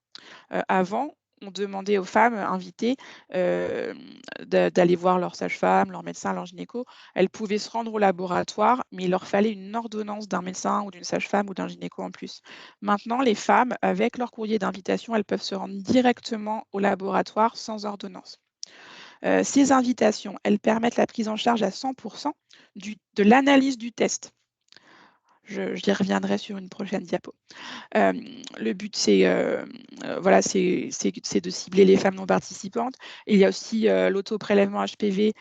Avant, on demandait aux femmes invitées d'aller voir leur sage-femme, leur médecin, leur gynéco. Elles pouvaient se rendre au laboratoire, mais il leur fallait une ordonnance d'un médecin ou d'une sage-femme ou d'un gynéco en plus. Maintenant, les femmes, avec leur courrier d'invitation, elles peuvent se rendre directement au laboratoire sans ordonnance. Ces invitations, elles permettent la prise en charge à 100% de l'analyse du test. J'y reviendrai sur une prochaine diapo. Le but, c'est de cibler les femmes non participantes. Il y a aussi l'autoprélèvement HPV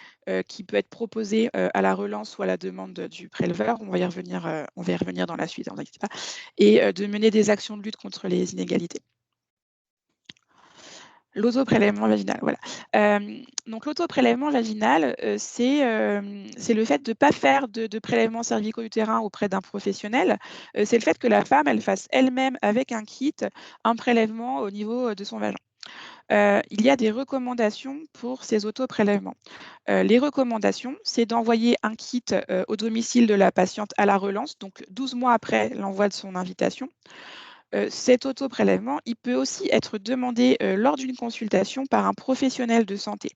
qui peut être proposé à la relance ou à la demande du préleveur. On va y revenir dans la suite, n'en inquiétez pas. Et de mener des actions de lutte contre les inégalités. L'autoprélèvement vaginal, voilà. Donc l'autoprélèvement vaginal, c'est le fait de ne pas faire de prélèvement cervico-utérin auprès d'un professionnel. C'est le fait que la femme, elle fasse elle-même avec un kit, un prélèvement au niveau de son vagin. Il y a des recommandations pour ces autoprélèvements. Les recommandations, c'est d'envoyer un kit au domicile de la patiente à la relance, donc 12 mois après l'envoi de son invitation. Cet autoprélèvement, il peut aussi être demandé lors d'une consultation par un professionnel de santé.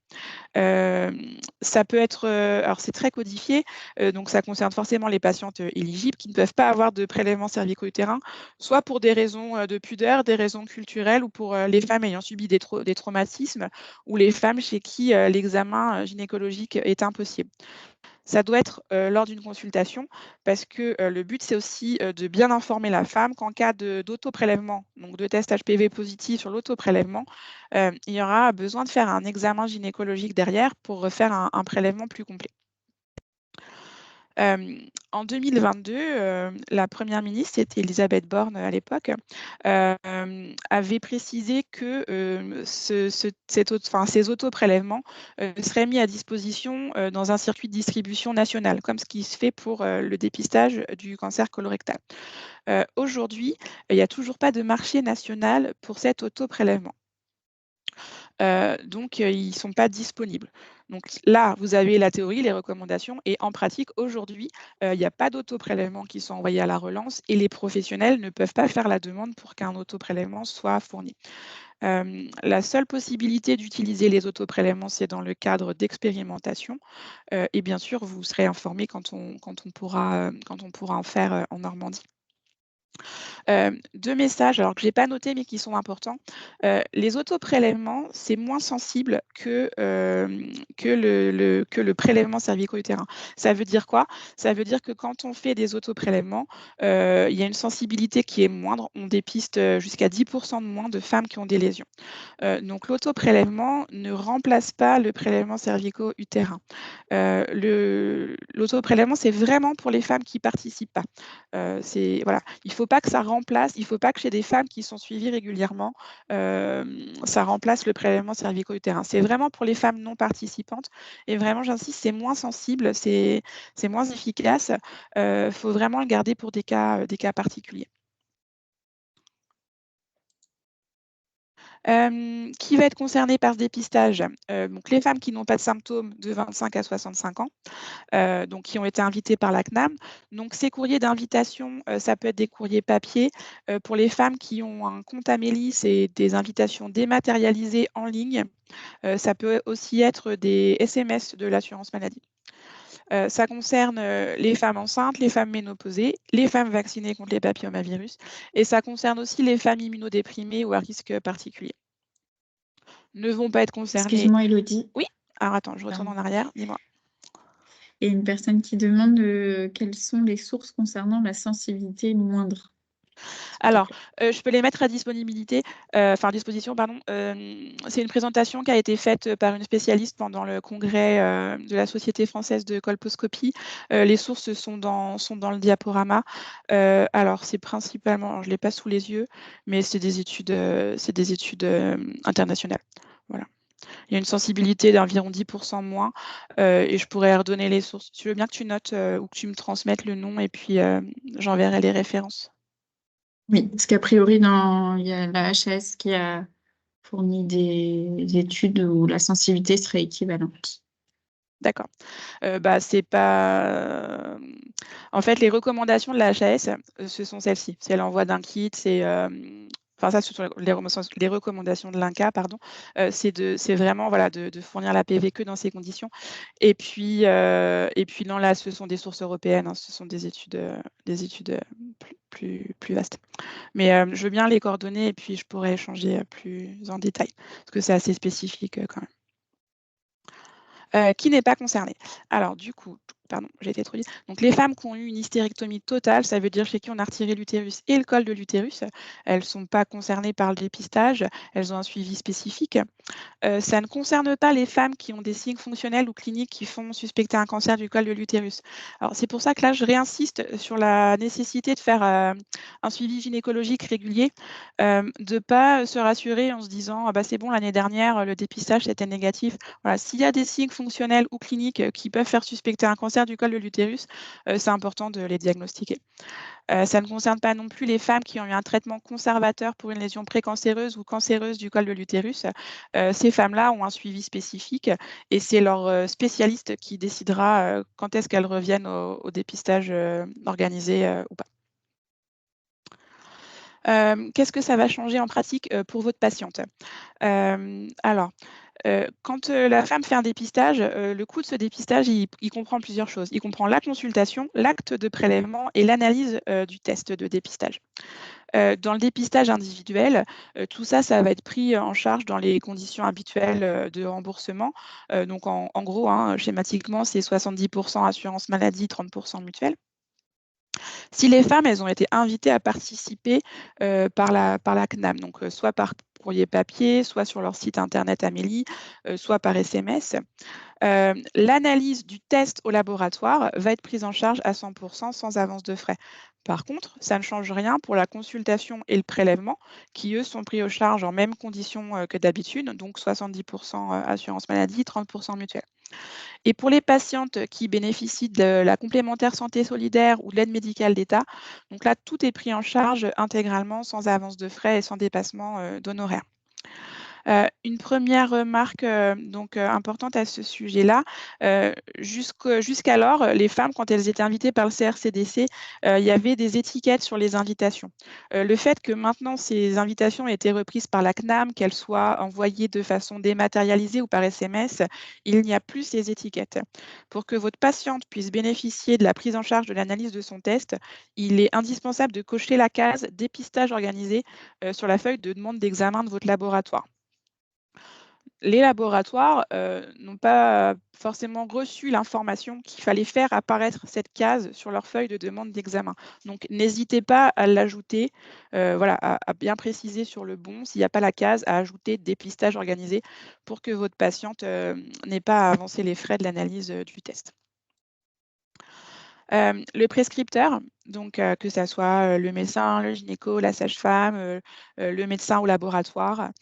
Ça peut être, alors c'est très codifié, donc ça concerne forcément les patientes éligibles qui ne peuvent pas avoir de prélèvement cervico-utérin, soit pour des raisons de pudeur, des raisons culturelles ou pour les femmes ayant subi des traumatismes ou les femmes chez qui l'examen gynécologique est impossible. Ça doit être lors d'une consultation parce que le but, c'est aussi de bien informer la femme qu'en cas d'autoprélèvement, donc de test HPV positif sur l'autoprélèvement, il y aura besoin de faire un examen gynécologique derrière pour faire un prélèvement plus complet. En 2022, la première ministre, c'était Elisabeth Borne à l'époque, avait précisé que ces autoprélèvements seraient mis à disposition dans un circuit de distribution national, comme ce qui se fait pour le dépistage du cancer colorectal. Aujourd'hui, il n'y a toujours pas de marché national pour cet autoprélèvement. Donc, ils ne sont pas disponibles. Donc là, vous avez la théorie, les recommandations, et en pratique, aujourd'hui, il n'y a pas d'autoprélèvements qui sont envoyés à la relance et les professionnels ne peuvent pas faire la demande pour qu'un autoprélèvement soit fourni. La seule possibilité d'utiliser les autoprélèvements, c'est dans le cadre d'expérimentation. Et bien sûr, vous serez informé quand on pourra en faire en Normandie. 2 messages, alors que je n'ai pas notés, mais qui sont importants. Les autoprélèvements, c'est moins sensible que le prélèvement cervico-utérin. Ça veut dire quoi? Ça veut dire que quand on fait des autoprélèvements, il y a une sensibilité qui est moindre. On dépiste jusqu'à 10% de moins de femmes qui ont des lésions. Donc l'autoprélèvement ne remplace pas le prélèvement cervico-utérin. L'autoprélèvement, c'est vraiment pour les femmes qui ne participent pas. Voilà. Il ne faut pas que ça remplace, il ne faut pas que chez des femmes qui sont suivies régulièrement, ça remplace le prélèvement cervico-utérin. C'est vraiment pour les femmes non participantes. Et vraiment, j'insiste, c'est moins sensible, c'est moins efficace. Il faut vraiment le garder pour des cas particuliers. Qui va être concerné par ce dépistage? Donc les femmes qui n'ont pas de symptômes de 25 à 65 ans, donc qui ont été invitées par la CNAM. Donc ces courriers d'invitation, ça peut être des courriers papier. Pour les femmes qui ont un compte Amélie, c'est des invitations dématérialisées en ligne. Ça peut aussi être des SMS de l'assurance maladie. Ça concerne les femmes enceintes, les femmes ménopausées, les femmes vaccinées contre les papillomavirus et ça concerne aussi les femmes immunodéprimées ou à risque particulier. Ne vont pas être concernées. Excuse-moi, Elodie. Oui. Alors attends, je retourne en arrière. Dis-moi. Il y a une personne qui demande quelles sont les sources concernant la sensibilité moindre. Alors, je peux les mettre à disponibilité, enfin à disposition, pardon. C'est une présentation qui a été faite par une spécialiste pendant le congrès de la Société française de colposcopie. Les sources sont dans le diaporama. Alors, c'est principalement, alors, je ne l'ai pas sous les yeux, mais c'est des études, internationales. Voilà. Il y a une sensibilité d'environ 10% moins, et je pourrais redonner les sources. Tu veux bien que tu notes ou que tu me transmettes le nom et puis j'enverrai les références. Oui, parce qu'a priori, il y a la HAS qui a fourni des études où la sensibilité serait équivalente. D'accord. C'est pas. En fait, les recommandations de la HAS, ce sont celles-ci. C'est l'envoi d'un kit, c'est. Enfin, ça, ce sont les recommandations de l'INCa, pardon. C'est vraiment voilà, de fournir la PV que dans ces conditions. Et puis non, là, ce sont des sources européennes, hein, ce sont des études plus vastes. Mais je veux bien les coordonner et puis je pourrais échanger plus en détail, parce que c'est assez spécifique quand même. Qui n'est pas concerné. Alors du coup, pardon, j'ai été trop vite. Donc les femmes qui ont eu une hystérectomie totale, ça veut dire chez qui on a retiré l'utérus et le col de l'utérus, elles ne sont pas concernées par le dépistage, elles ont un suivi spécifique. Ça ne concerne pas les femmes qui ont des signes fonctionnels ou cliniques qui font suspecter un cancer du col de l'utérus. Alors c'est pour ça que là, je réinsiste sur la nécessité de faire un suivi gynécologique régulier, de ne pas se rassurer en se disant ah bah, c'est bon, l'année dernière, le dépistage c'était négatif. Voilà, s'il y a des signes fonctionnels ou cliniques qui peuvent faire suspecter un cancer du col de l'utérus, c'est important de les diagnostiquer. Ça ne concerne pas non plus les femmes qui ont eu un traitement conservateur pour une lésion précancéreuse ou cancéreuse du col de l'utérus. Ces femmes-là ont un suivi spécifique et c'est leur spécialiste qui décidera quand est-ce qu'elles reviennent au dépistage organisé ou pas. Qu'est-ce que ça va changer en pratique pour votre patiente? Alors, quand la femme fait un dépistage, le coût de ce dépistage, il comprend plusieurs choses. Il comprend la consultation, l'acte de prélèvement et l'analyse du test de dépistage. Dans le dépistage individuel, tout ça, ça va être pris en charge dans les conditions habituelles de remboursement. Donc en gros, hein, schématiquement, c'est 70% assurance maladie, 30% mutuelle. Si les femmes, elles ont été invitées à participer par la CNAM, donc soit par courrier papier, soit sur leur site internet Amélie, soit par SMS, l'analyse du test au laboratoire va être prise en charge à 100% sans avance de frais. Par contre, ça ne change rien pour la consultation et le prélèvement, qui eux sont pris en charge en mêmes conditions que d'habitude, donc 70% assurance maladie, 30% mutuelle. Et pour les patientes qui bénéficient de la complémentaire santé solidaire ou de l'aide médicale d'État, donc là, tout est pris en charge intégralement sans avance de frais et sans dépassement d'honoraires. Une première remarque importante à ce sujet-là, jusqu'alors, les femmes, quand elles étaient invitées par le CRCDC, il y avait des étiquettes sur les invitations. Le fait que maintenant ces invitations aient été reprises par la CNAM, qu'elles soient envoyées de façon dématérialisée ou par SMS, il n'y a plus ces étiquettes. Pour que votre patiente puisse bénéficier de la prise en charge de l'analyse de son test, il est indispensable de cocher la case « Dépistage organisé » sur la feuille de demande d'examen de votre laboratoire. Les laboratoires n'ont pas forcément reçu l'information qu'il fallait faire apparaître cette case sur leur feuille de demande d'examen. Donc, n'hésitez pas à l'ajouter, à bien préciser sur le bon, s'il n'y a pas la case, à ajouter dépistage organisé pour que votre patiente n'ait pas à avancer les frais de l'analyse du test. Le prescripteur, donc que ça soit le médecin, le gynéco, la sage-femme, le médecin au laboratoire,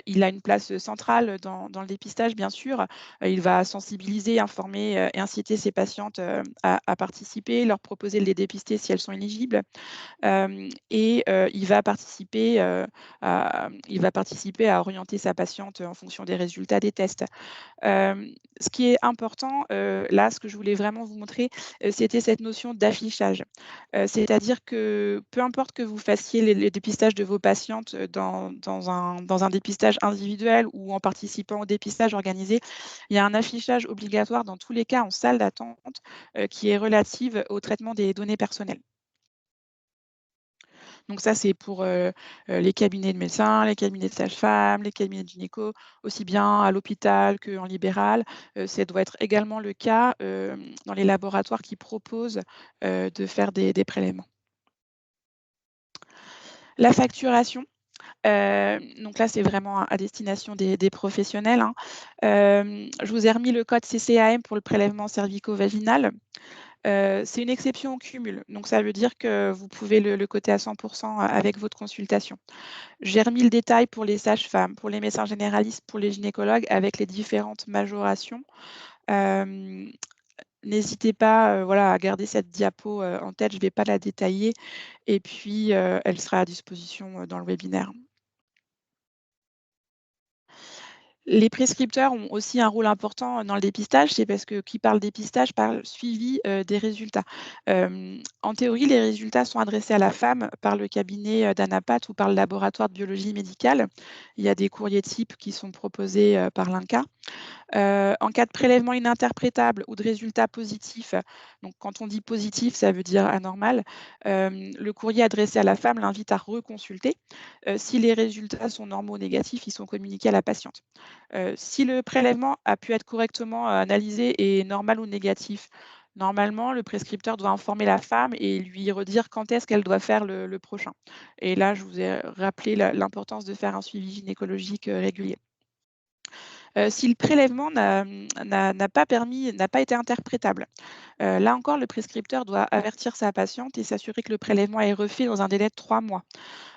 il a une place centrale dans le dépistage, bien sûr. Il va sensibiliser, informer et inciter ses patientes à participer, leur proposer de les dépister si elles sont éligibles. Il va participer à orienter sa patiente en fonction des résultats des tests. Ce qui est important, là, ce que je voulais vraiment vous montrer, c'était cette notion d'affichage. C'est-à-dire que peu importe que vous fassiez les dépistages de vos patientes dans un dépistage individuel ou en participant au dépistage organisé, il y a un affichage obligatoire dans tous les cas en salle d'attente qui est relative au traitement des données personnelles. Donc ça, c'est pour les cabinets de médecins, les cabinets de sages-femmes, les cabinets de gynéco, aussi bien à l'hôpital qu'en libéral. Ça doit être également le cas dans les laboratoires qui proposent de faire des prélèvements. La facturation, donc là, c'est vraiment à destination des professionnels, hein. Je vous ai remis le code CCAM pour le prélèvement cervico-vaginal. C'est une exception au cumul, donc ça veut dire que vous pouvez le coter à 100% avec votre consultation. J'ai remis le détail pour les sages-femmes, pour les médecins généralistes, pour les gynécologues, avec les différentes majorations. N'hésitez pas voilà, à garder cette diapo en tête, je ne vais pas la détailler, et puis elle sera à disposition dans le webinaire. Les prescripteurs ont aussi un rôle important dans le dépistage, c'est parce que qui parle dépistage parle suivi des résultats. En théorie, les résultats sont adressés à la femme par le cabinet d'anapathe ou par le laboratoire de biologie médicale. Il y a des courriers types qui sont proposés par l'INCa. En cas de prélèvement ininterprétable ou de résultat positif, donc quand on dit positif, ça veut dire anormal, le courrier adressé à la femme l'invite à reconsulter. Si les résultats sont normaux ou négatifs, ils sont communiqués à la patiente. Si le prélèvement a pu être correctement analysé et normal ou négatif, normalement, le prescripteur doit informer la femme et lui redire quand est-ce qu'elle doit faire le prochain. Et là, je vous ai rappelé l'importance de faire un suivi gynécologique régulier. Si le prélèvement n'a pas été interprétable, là encore, le prescripteur doit avertir sa patiente et s'assurer que le prélèvement est refait dans un délai de 3 mois.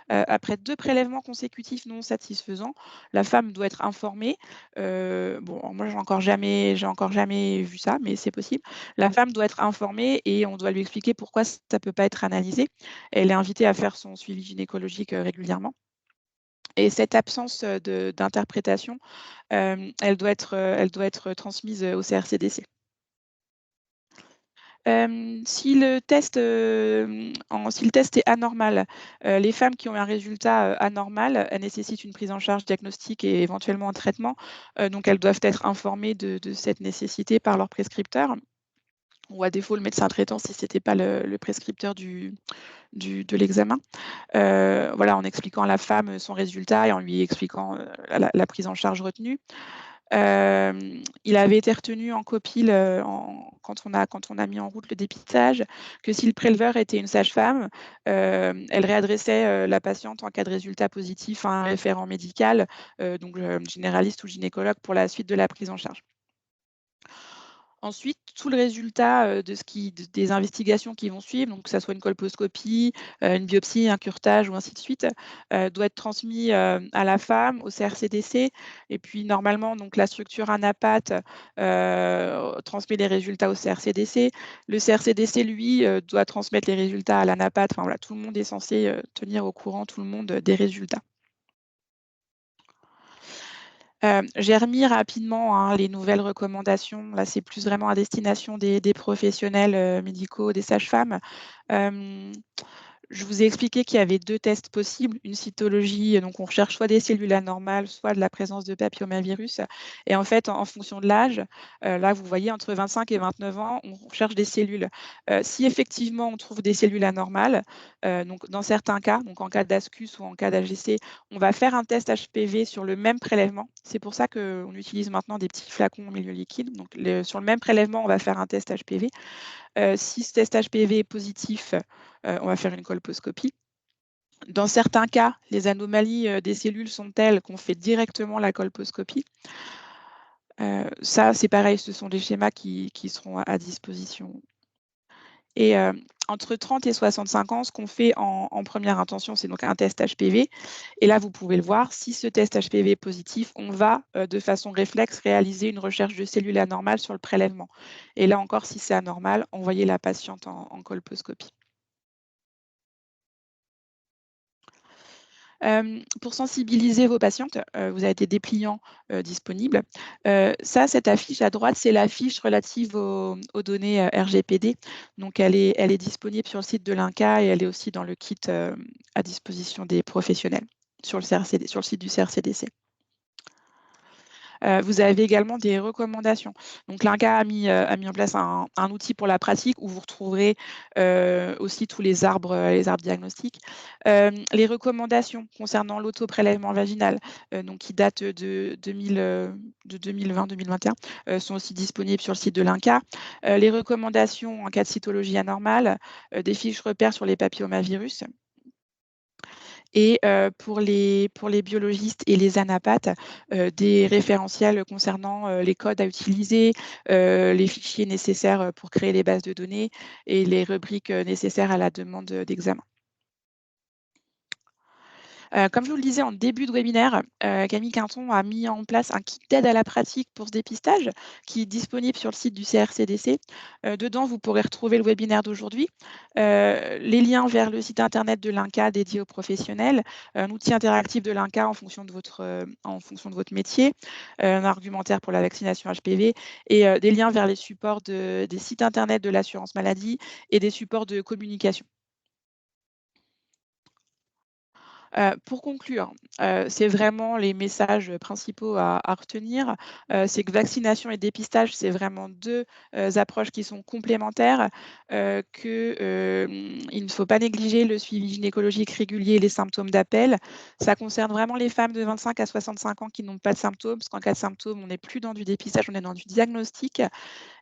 Après 2 prélèvements consécutifs non satisfaisants, la femme doit être informée. Bon, moi, j'ai encore jamais vu ça, mais c'est possible. La femme doit être informée et on doit lui expliquer pourquoi ça ne peut pas être analysé. Elle est invitée à faire son suivi gynécologique régulièrement. Et cette absence d'interprétation, elle doit être transmise au CRCDC. Si le test est anormal, les femmes qui ont un résultat anormal, elles nécessitent une prise en charge diagnostique et éventuellement un traitement. Donc elles doivent être informées de cette nécessité par leur prescripteur ou à défaut le médecin traitant si ce n'était pas le prescripteur de l'examen. Voilà, en expliquant à la femme son résultat et en lui expliquant la prise en charge retenue. Il avait été retenu en copie quand on a mis en route le dépistage, que si le préleveur était une sage-femme, elle réadressait la patiente en cas de résultat positif à un référent médical, donc généraliste ou gynécologue pour la suite de la prise en charge. Ensuite, tout le résultat des investigations qui vont suivre, donc que ça soit une colposcopie, une biopsie, un curetage ou ainsi de suite, doit être transmis à la femme, au CRCDC. Et puis normalement, donc la structure anapathe transmet les résultats au CRCDC. Le CRCDC, lui, doit transmettre les résultats à l'anapathe. Enfin voilà, tout le monde est censé tenir au courant, tout le monde, des résultats. J'ai remis rapidement hein, les nouvelles recommandations. Là, c'est plus vraiment à destination des professionnels médicaux, des sages-femmes. Je vous ai expliqué qu'il y avait 2 tests possibles, une cytologie, donc on recherche soit des cellules anormales, soit de la présence de papillomavirus. Et en fait, en fonction de l'âge, là, vous voyez, entre 25 et 29 ans, on recherche des cellules. Si effectivement on trouve des cellules anormales, donc dans certains cas, donc en cas d'ASCUS ou en cas d'AGC, on va faire un test HPV sur le même prélèvement. C'est pour ça qu'on utilise maintenant des petits flacons au milieu liquide. Donc sur le même prélèvement, on va faire un test HPV. Si ce test HPV est positif, on va faire une colposcopie. Dans certains cas, les anomalies des cellules sont telles qu'on fait directement la colposcopie. Ça, c'est pareil, ce sont des schémas qui seront à disposition. Et entre 30 et 65 ans, ce qu'on fait en première intention, c'est donc un test HPV. Et là, vous pouvez le voir, si ce test HPV est positif, on va de façon réflexe réaliser une recherche de cellules anormales sur le prélèvement. Et là encore, si c'est anormal, envoyez la patiente en colposcopie. Pour sensibiliser vos patientes, vous avez des dépliants disponibles. Cette affiche à droite, c'est l'affiche relative aux données RGPD. Donc, elle est disponible sur le site de l'INCa et elle est aussi dans le kit à disposition des professionnels sur le site du CRCDC. Vous avez également des recommandations. Donc l'INCa a mis en place un outil pour la pratique où vous retrouverez aussi tous les arbres diagnostiques. Les recommandations concernant l'autoprélèvement vaginal, donc qui datent de 2020-2021, sont aussi disponibles sur le site de l'INCa. Les recommandations en cas de cytologie anormale, des fiches repères sur les papillomavirus. Et pour les biologistes et les anapathes, des référentiels concernant les codes à utiliser, les fichiers nécessaires pour créer les bases de données et les rubriques nécessaires à la demande d'examen. Comme je vous le disais en début de webinaire, Camille Quinton a mis en place un kit d'aide à la pratique pour ce dépistage qui est disponible sur le site du CRCDC. Dedans, vous pourrez retrouver le webinaire d'aujourd'hui, les liens vers le site internet de l'INCa dédié aux professionnels, un outil interactif de l'INCa en fonction de votre métier, un argumentaire pour la vaccination HPV et des liens vers les supports des sites internet de l'assurance maladie et des supports de communication. Pour conclure, c'est vraiment les messages principaux à retenir. C'est que vaccination et dépistage, c'est vraiment 2 approches qui sont complémentaires, il ne faut pas négliger le suivi gynécologique régulier et les symptômes d'appel. Ça concerne vraiment les femmes de 25 à 65 ans qui n'ont pas de symptômes, parce qu'en cas de symptômes, on n'est plus dans du dépistage, on est dans du diagnostic.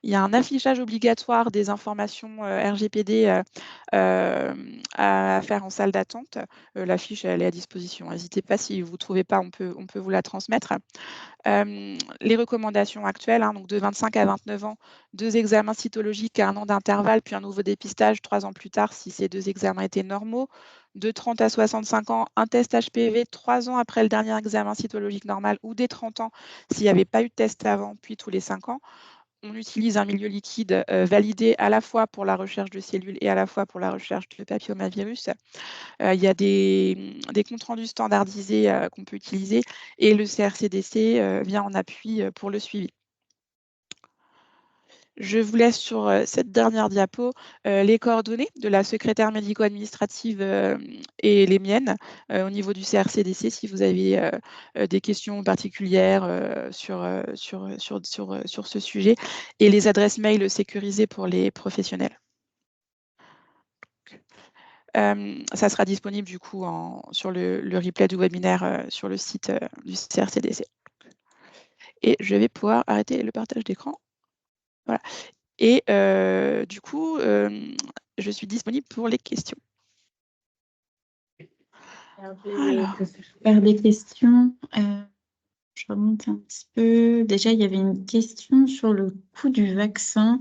Il y a un affichage obligatoire des informations RGPD à faire en salle d'attente. L'affiche, elle est à disposition. N'hésitez pas, si vous ne trouvez pas, on peut vous la transmettre. Les recommandations actuelles, donc de 25 à 29 ans, 2 examens cytologiques à 1 an d'intervalle, puis un nouveau dépistage 3 ans plus tard si ces 2 examens étaient normaux. De 30 à 65 ans, un test HPV 3 ans après le dernier examen cytologique normal ou dès 30 ans s'il n'y avait pas eu de test avant, puis tous les 5 ans. On utilise un milieu liquide validé à la fois pour la recherche de cellules et à la fois pour la recherche de papillomavirus. Il y a des comptes rendus standardisés qu'on peut utiliser et le CRCDC vient en appui pour le suivi. Je vous laisse sur cette dernière diapo les coordonnées de la secrétaire médico-administrative et les miennes au niveau du CRCDC si vous avez des questions particulières sur ce sujet et les adresses mail sécurisées pour les professionnels. Ça sera disponible du coup sur le replay du webinaire sur le site du CRCDC. Et je vais pouvoir arrêter le partage d'écran. Voilà. Et du coup, je suis disponible pour les questions. Alors, faire des questions. Je remonte un petit peu. Déjà, il y avait une question sur le coût du vaccin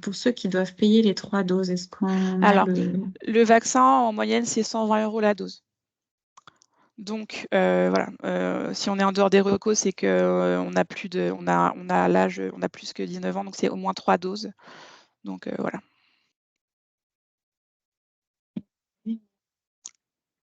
pour ceux qui doivent payer les 3 doses. Est-ce qu'on Alors, le vaccin, en moyenne, c'est 120 € la dose. Donc, voilà, si on est en dehors des recos, c'est qu'on a plus que 19 ans, donc c'est au moins 3 doses. Donc, voilà.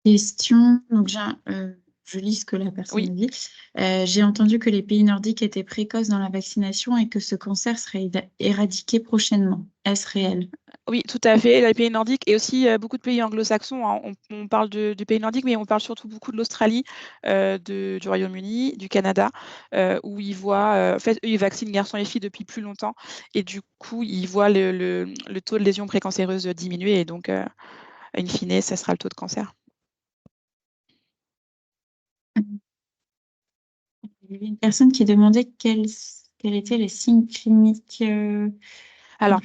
Question. Donc, je lis ce que la personne dit. J'ai entendu que les pays nordiques étaient précoces dans la vaccination et que ce cancer serait éradiqué prochainement. Est-ce réel? Oui, tout à fait. Les pays nordiques et aussi beaucoup de pays anglo-saxons. Hein. On parle du pays nordique, mais on parle surtout beaucoup de l'Australie, du Royaume-Uni, du Canada, où ils voient, en fait, eux, ils vaccinent garçons et filles depuis plus longtemps. Et du coup, ils voient le taux de lésions précancéreuses diminuer. Et donc, in fine, ça sera le taux de cancer. Il y avait une personne qui demandait quels étaient les signes cliniques. Alors,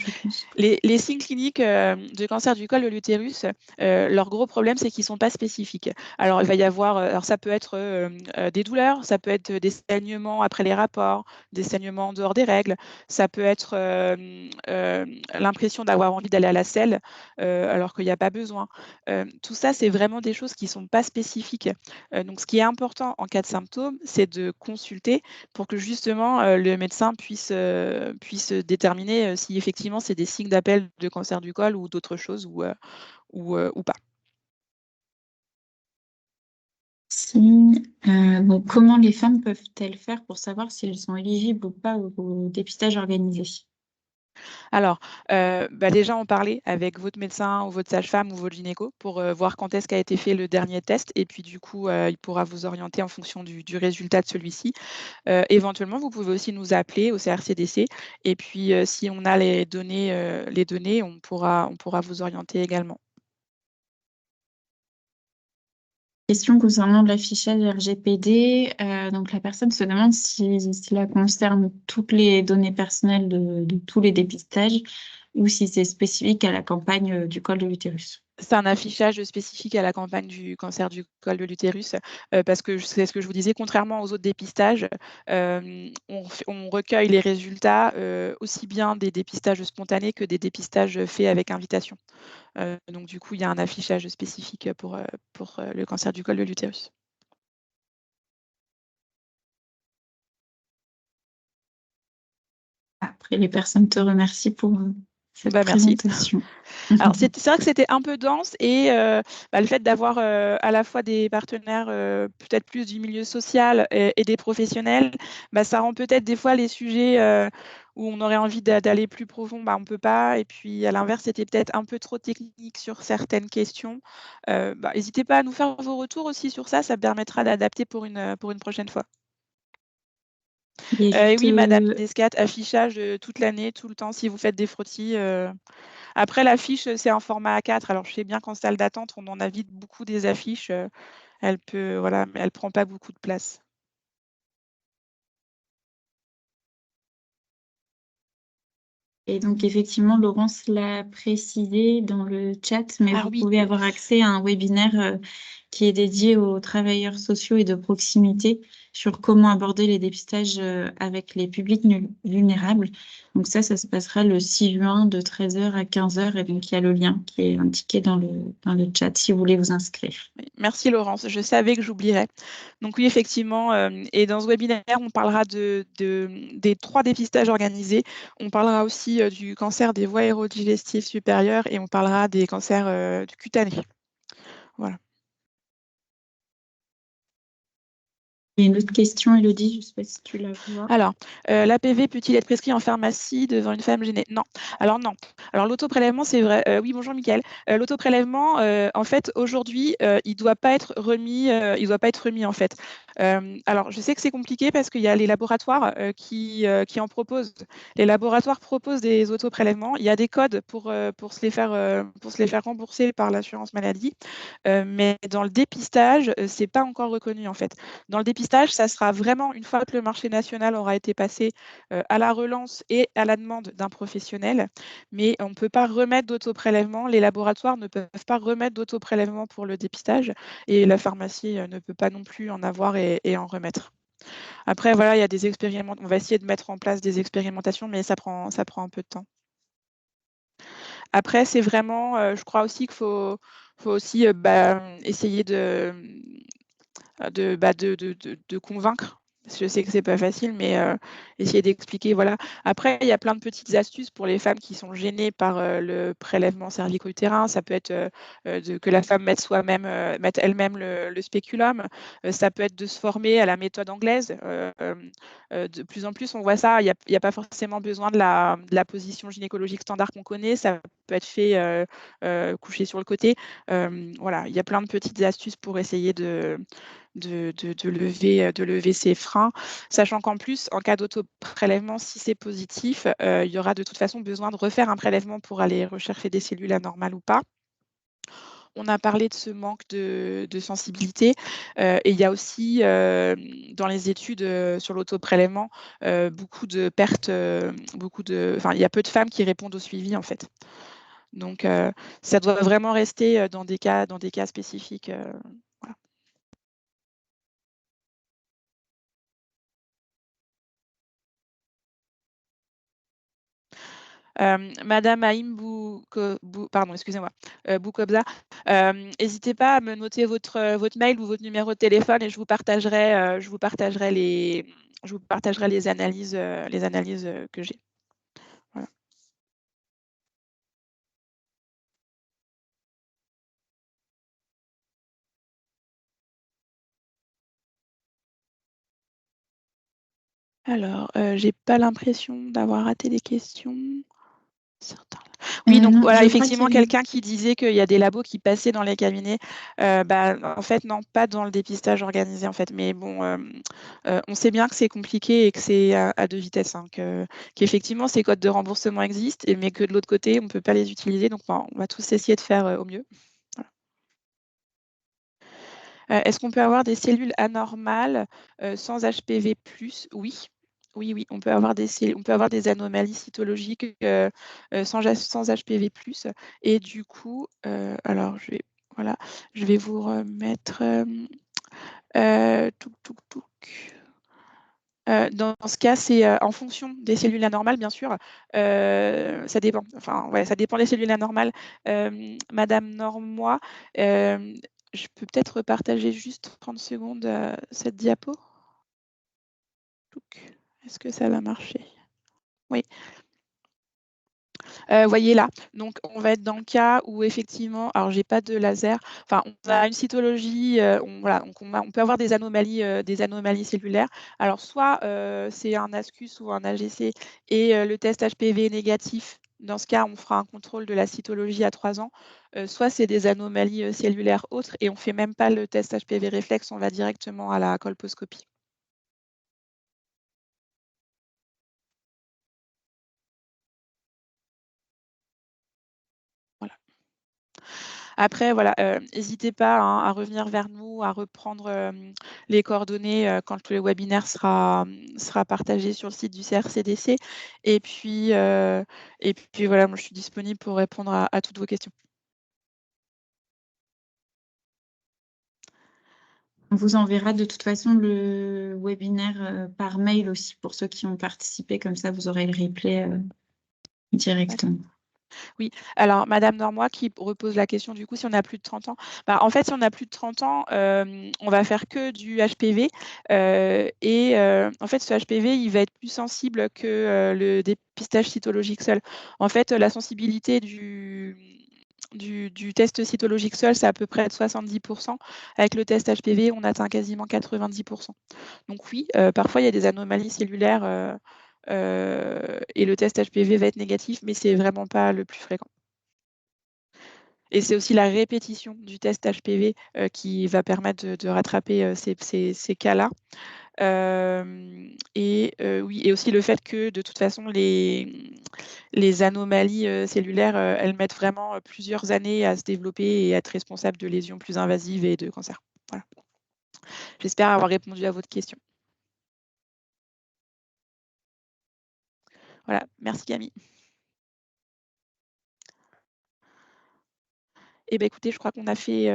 les signes cliniques de cancer du col de l'utérus, leur gros problème, c'est qu'ils ne sont pas spécifiques. Alors, il va y avoir, alors ça peut être des douleurs, ça peut être des saignements après les rapports, des saignements en dehors des règles, ça peut être l'impression d'avoir envie d'aller à la selle alors qu'il n'y a pas besoin. Tout ça, c'est vraiment des choses qui ne sont pas spécifiques. Donc, ce qui est important en cas de symptômes, c'est de consulter pour que justement le médecin puisse déterminer si effectivement c'est des signes d'appel de cancer du col ou d'autres choses ou pas. Donc, comment les femmes peuvent-elles faire pour savoir si elles sont éligibles ou pas au dépistage organisé? Alors, déjà en parler avec votre médecin ou votre sage-femme ou votre gynéco pour voir quand est-ce qu'a été fait le dernier test et puis du coup, il pourra vous orienter en fonction du résultat de celui-ci. Éventuellement, vous pouvez aussi nous appeler au CRCDC et puis si on a les données, on pourra vous orienter également. Question concernant l'affichage RGPD. Donc, la personne se demande si cela concerne toutes les données personnelles de tous les dépistages ou si c'est spécifique à la campagne du col de l'utérus. C'est un affichage spécifique à la campagne du cancer du col de l'utérus, parce que c'est ce que je vous disais, contrairement aux autres dépistages, on recueille les résultats, aussi bien des dépistages spontanés que des dépistages faits avec invitation. Donc du coup, il y a un affichage spécifique pour le cancer du col de l'utérus. Après, les personnes te remercient pour cette Merci. présentation. Alors c'est vrai que c'était un peu dense et le fait d'avoir à la fois des partenaires peut-être plus du milieu social et des professionnels, ça rend peut-être des fois les sujets où on aurait envie d'aller plus profond, on ne peut pas. Et puis à l'inverse, c'était peut-être un peu trop technique sur certaines questions. N'hésitez pas à nous faire vos retours aussi sur ça, ça permettra d'adapter pour une prochaine fois. Et oui, Madame Descat, affichage toute l'année, tout le temps, si vous faites des frottis. Après, l'affiche, c'est en format A4. Alors, je sais bien qu'en salle d'attente, on en a vite beaucoup des affiches. Mais elle prend pas beaucoup de place. Et donc, effectivement, Laurence l'a précisé dans le chat, mais vous pouvez avoir accès à un webinaire qui est dédié aux travailleurs sociaux et de proximité sur comment aborder les dépistages avec les publics vulnérables. Donc ça se passera le 6 juin de 13h à 15h. Et donc, il y a le lien qui est indiqué dans le chat si vous voulez vous inscrire. Merci Laurence, je savais que j'oublierais. Donc oui, effectivement, et dans ce webinaire, on parlera des 3 dépistages organisés. On parlera aussi du cancer des voies aérodigestives supérieures et on parlera des cancers cutanés. Voilà. Il y a une autre question, Élodie, je ne sais pas si tu la vois. Alors, l'APV peut-il être prescrit en pharmacie devant une femme gênée? Non. Alors non. Alors l'autoprélèvement, c'est vrai. Oui, bonjour Mickaël. L'autoprélèvement, en fait, aujourd'hui, il doit pas être remis en fait. Alors, je sais que c'est compliqué parce qu'il y a les laboratoires qui en proposent. Les laboratoires proposent des autoprélèvements. Il y a des codes pour se les faire rembourser par l'assurance maladie. Mais dans le dépistage, c'est pas encore reconnu en fait. Dans le dépistage, ça sera vraiment une fois que le marché national aura été passé à la relance et à la demande d'un professionnel, mais on ne peut pas remettre d'autoprélèvement. Les laboratoires ne peuvent pas remettre d'autoprélèvement pour le dépistage et la pharmacie ne peut pas non plus en avoir et en remettre. Après, voilà, il y a des expérimentations. On va essayer de mettre en place des expérimentations, mais ça prend un peu de temps. Après, c'est vraiment, je crois aussi qu'il faut aussi essayer de convaincre. Je sais que c'est pas facile, mais essayer d'expliquer, voilà. Après, il y a plein de petites astuces pour les femmes qui sont gênées par le prélèvement cervico-utérin. Ça peut être que la femme mette elle-même le spéculum. Ça peut être de se former à la méthode anglaise. De plus en plus, on voit ça. Il n'y a pas forcément besoin de la position gynécologique standard qu'on connaît. Ça peut être fait couché sur le côté. Voilà, il y a plein de petites astuces pour essayer de lever ces freins, sachant qu'en plus, en cas d'autoprélèvement, si c'est positif, il y aura de toute façon besoin de refaire un prélèvement pour aller rechercher des cellules anormales ou pas. On a parlé de ce manque de sensibilité et il y a aussi dans les études sur l'autoprélèvement beaucoup de pertes, il y a peu de femmes qui répondent au suivi en fait. Donc ça doit vraiment rester dans des cas spécifiques. Voilà. Madame Haïm Boukobza, n'hésitez pas à me noter votre mail ou votre numéro de téléphone et je vous partagerai les analyses que j'ai. Voilà. Alors, j'ai pas l'impression d'avoir raté des questions. Oui, donc voilà, effectivement, quelqu'un qui disait qu'il y a des labos qui passaient dans les cabinets. En fait, non, pas dans le dépistage organisé, en fait. Mais bon, on sait bien que c'est compliqué et que c'est à deux vitesses, hein, qu'effectivement, ces codes de remboursement existent, mais que de l'autre côté, on ne peut pas les utiliser. Donc, on va tous essayer de faire au mieux. Voilà. Est-ce qu'on peut avoir des cellules anormales sans HPV+? Oui. Oui, on peut avoir des anomalies cytologiques sans HPV+. Et du coup, alors je vais vous remettre dans ce cas, c'est en fonction des cellules anormales, bien sûr. Ça dépend. Enfin, ouais, ça dépend des cellules anormales. Madame Normois, je peux peut-être repartager juste 30 secondes cette diapo. Est-ce que ça va marcher? Oui. Voyez là, donc on va être dans le cas où effectivement, alors j'ai pas de laser, enfin on a une cytologie, on peut avoir des anomalies cellulaires. Alors soit c'est un ASCUS ou un AGC et le test HPV est négatif. Dans ce cas, on fera un contrôle de la cytologie à 3 ans. Soit c'est des anomalies cellulaires autres et on fait même pas le test HPV réflexe, on va directement à la colposcopie. Voilà. Après, voilà, n'hésitez pas à revenir vers nous, à reprendre les coordonnées quand le webinaire sera partagé sur le site du CRCDC. Et puis voilà, moi je suis disponible pour répondre à toutes vos questions. On vous enverra de toute façon le webinaire par mail aussi pour ceux qui ont participé, comme ça vous aurez le replay directement. Oui, alors Madame Normois qui repose la question du coup si on a plus de 30 ans. En fait, si on a plus de 30 ans, on va faire que du HPV et en fait ce HPV il va être plus sensible que le dépistage cytologique seul. En fait, la sensibilité du test cytologique seul, c'est à peu près de 70%. Avec le test HPV, on atteint quasiment 90%. Donc oui, parfois il y a des anomalies cellulaires et le test HPV va être négatif, mais c'est vraiment pas le plus fréquent. Et c'est aussi la répétition du test HPV qui va permettre de rattraper ces cas-là. Oui, et aussi le fait que de toute façon, les anomalies cellulaires, elles mettent vraiment plusieurs années à se développer et à être responsables de lésions plus invasives et de cancer. Voilà. J'espère avoir répondu à votre question. Voilà, merci Camille. Eh bien, écoutez, je crois qu'on a fait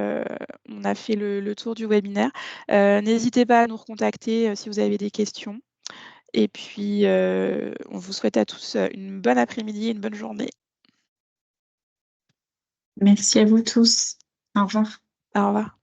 le tour du webinaire. N'hésitez pas à nous recontacter si vous avez des questions. Et puis, on vous souhaite à tous une bonne après-midi et une bonne journée. Merci à vous tous. Au revoir. Au revoir.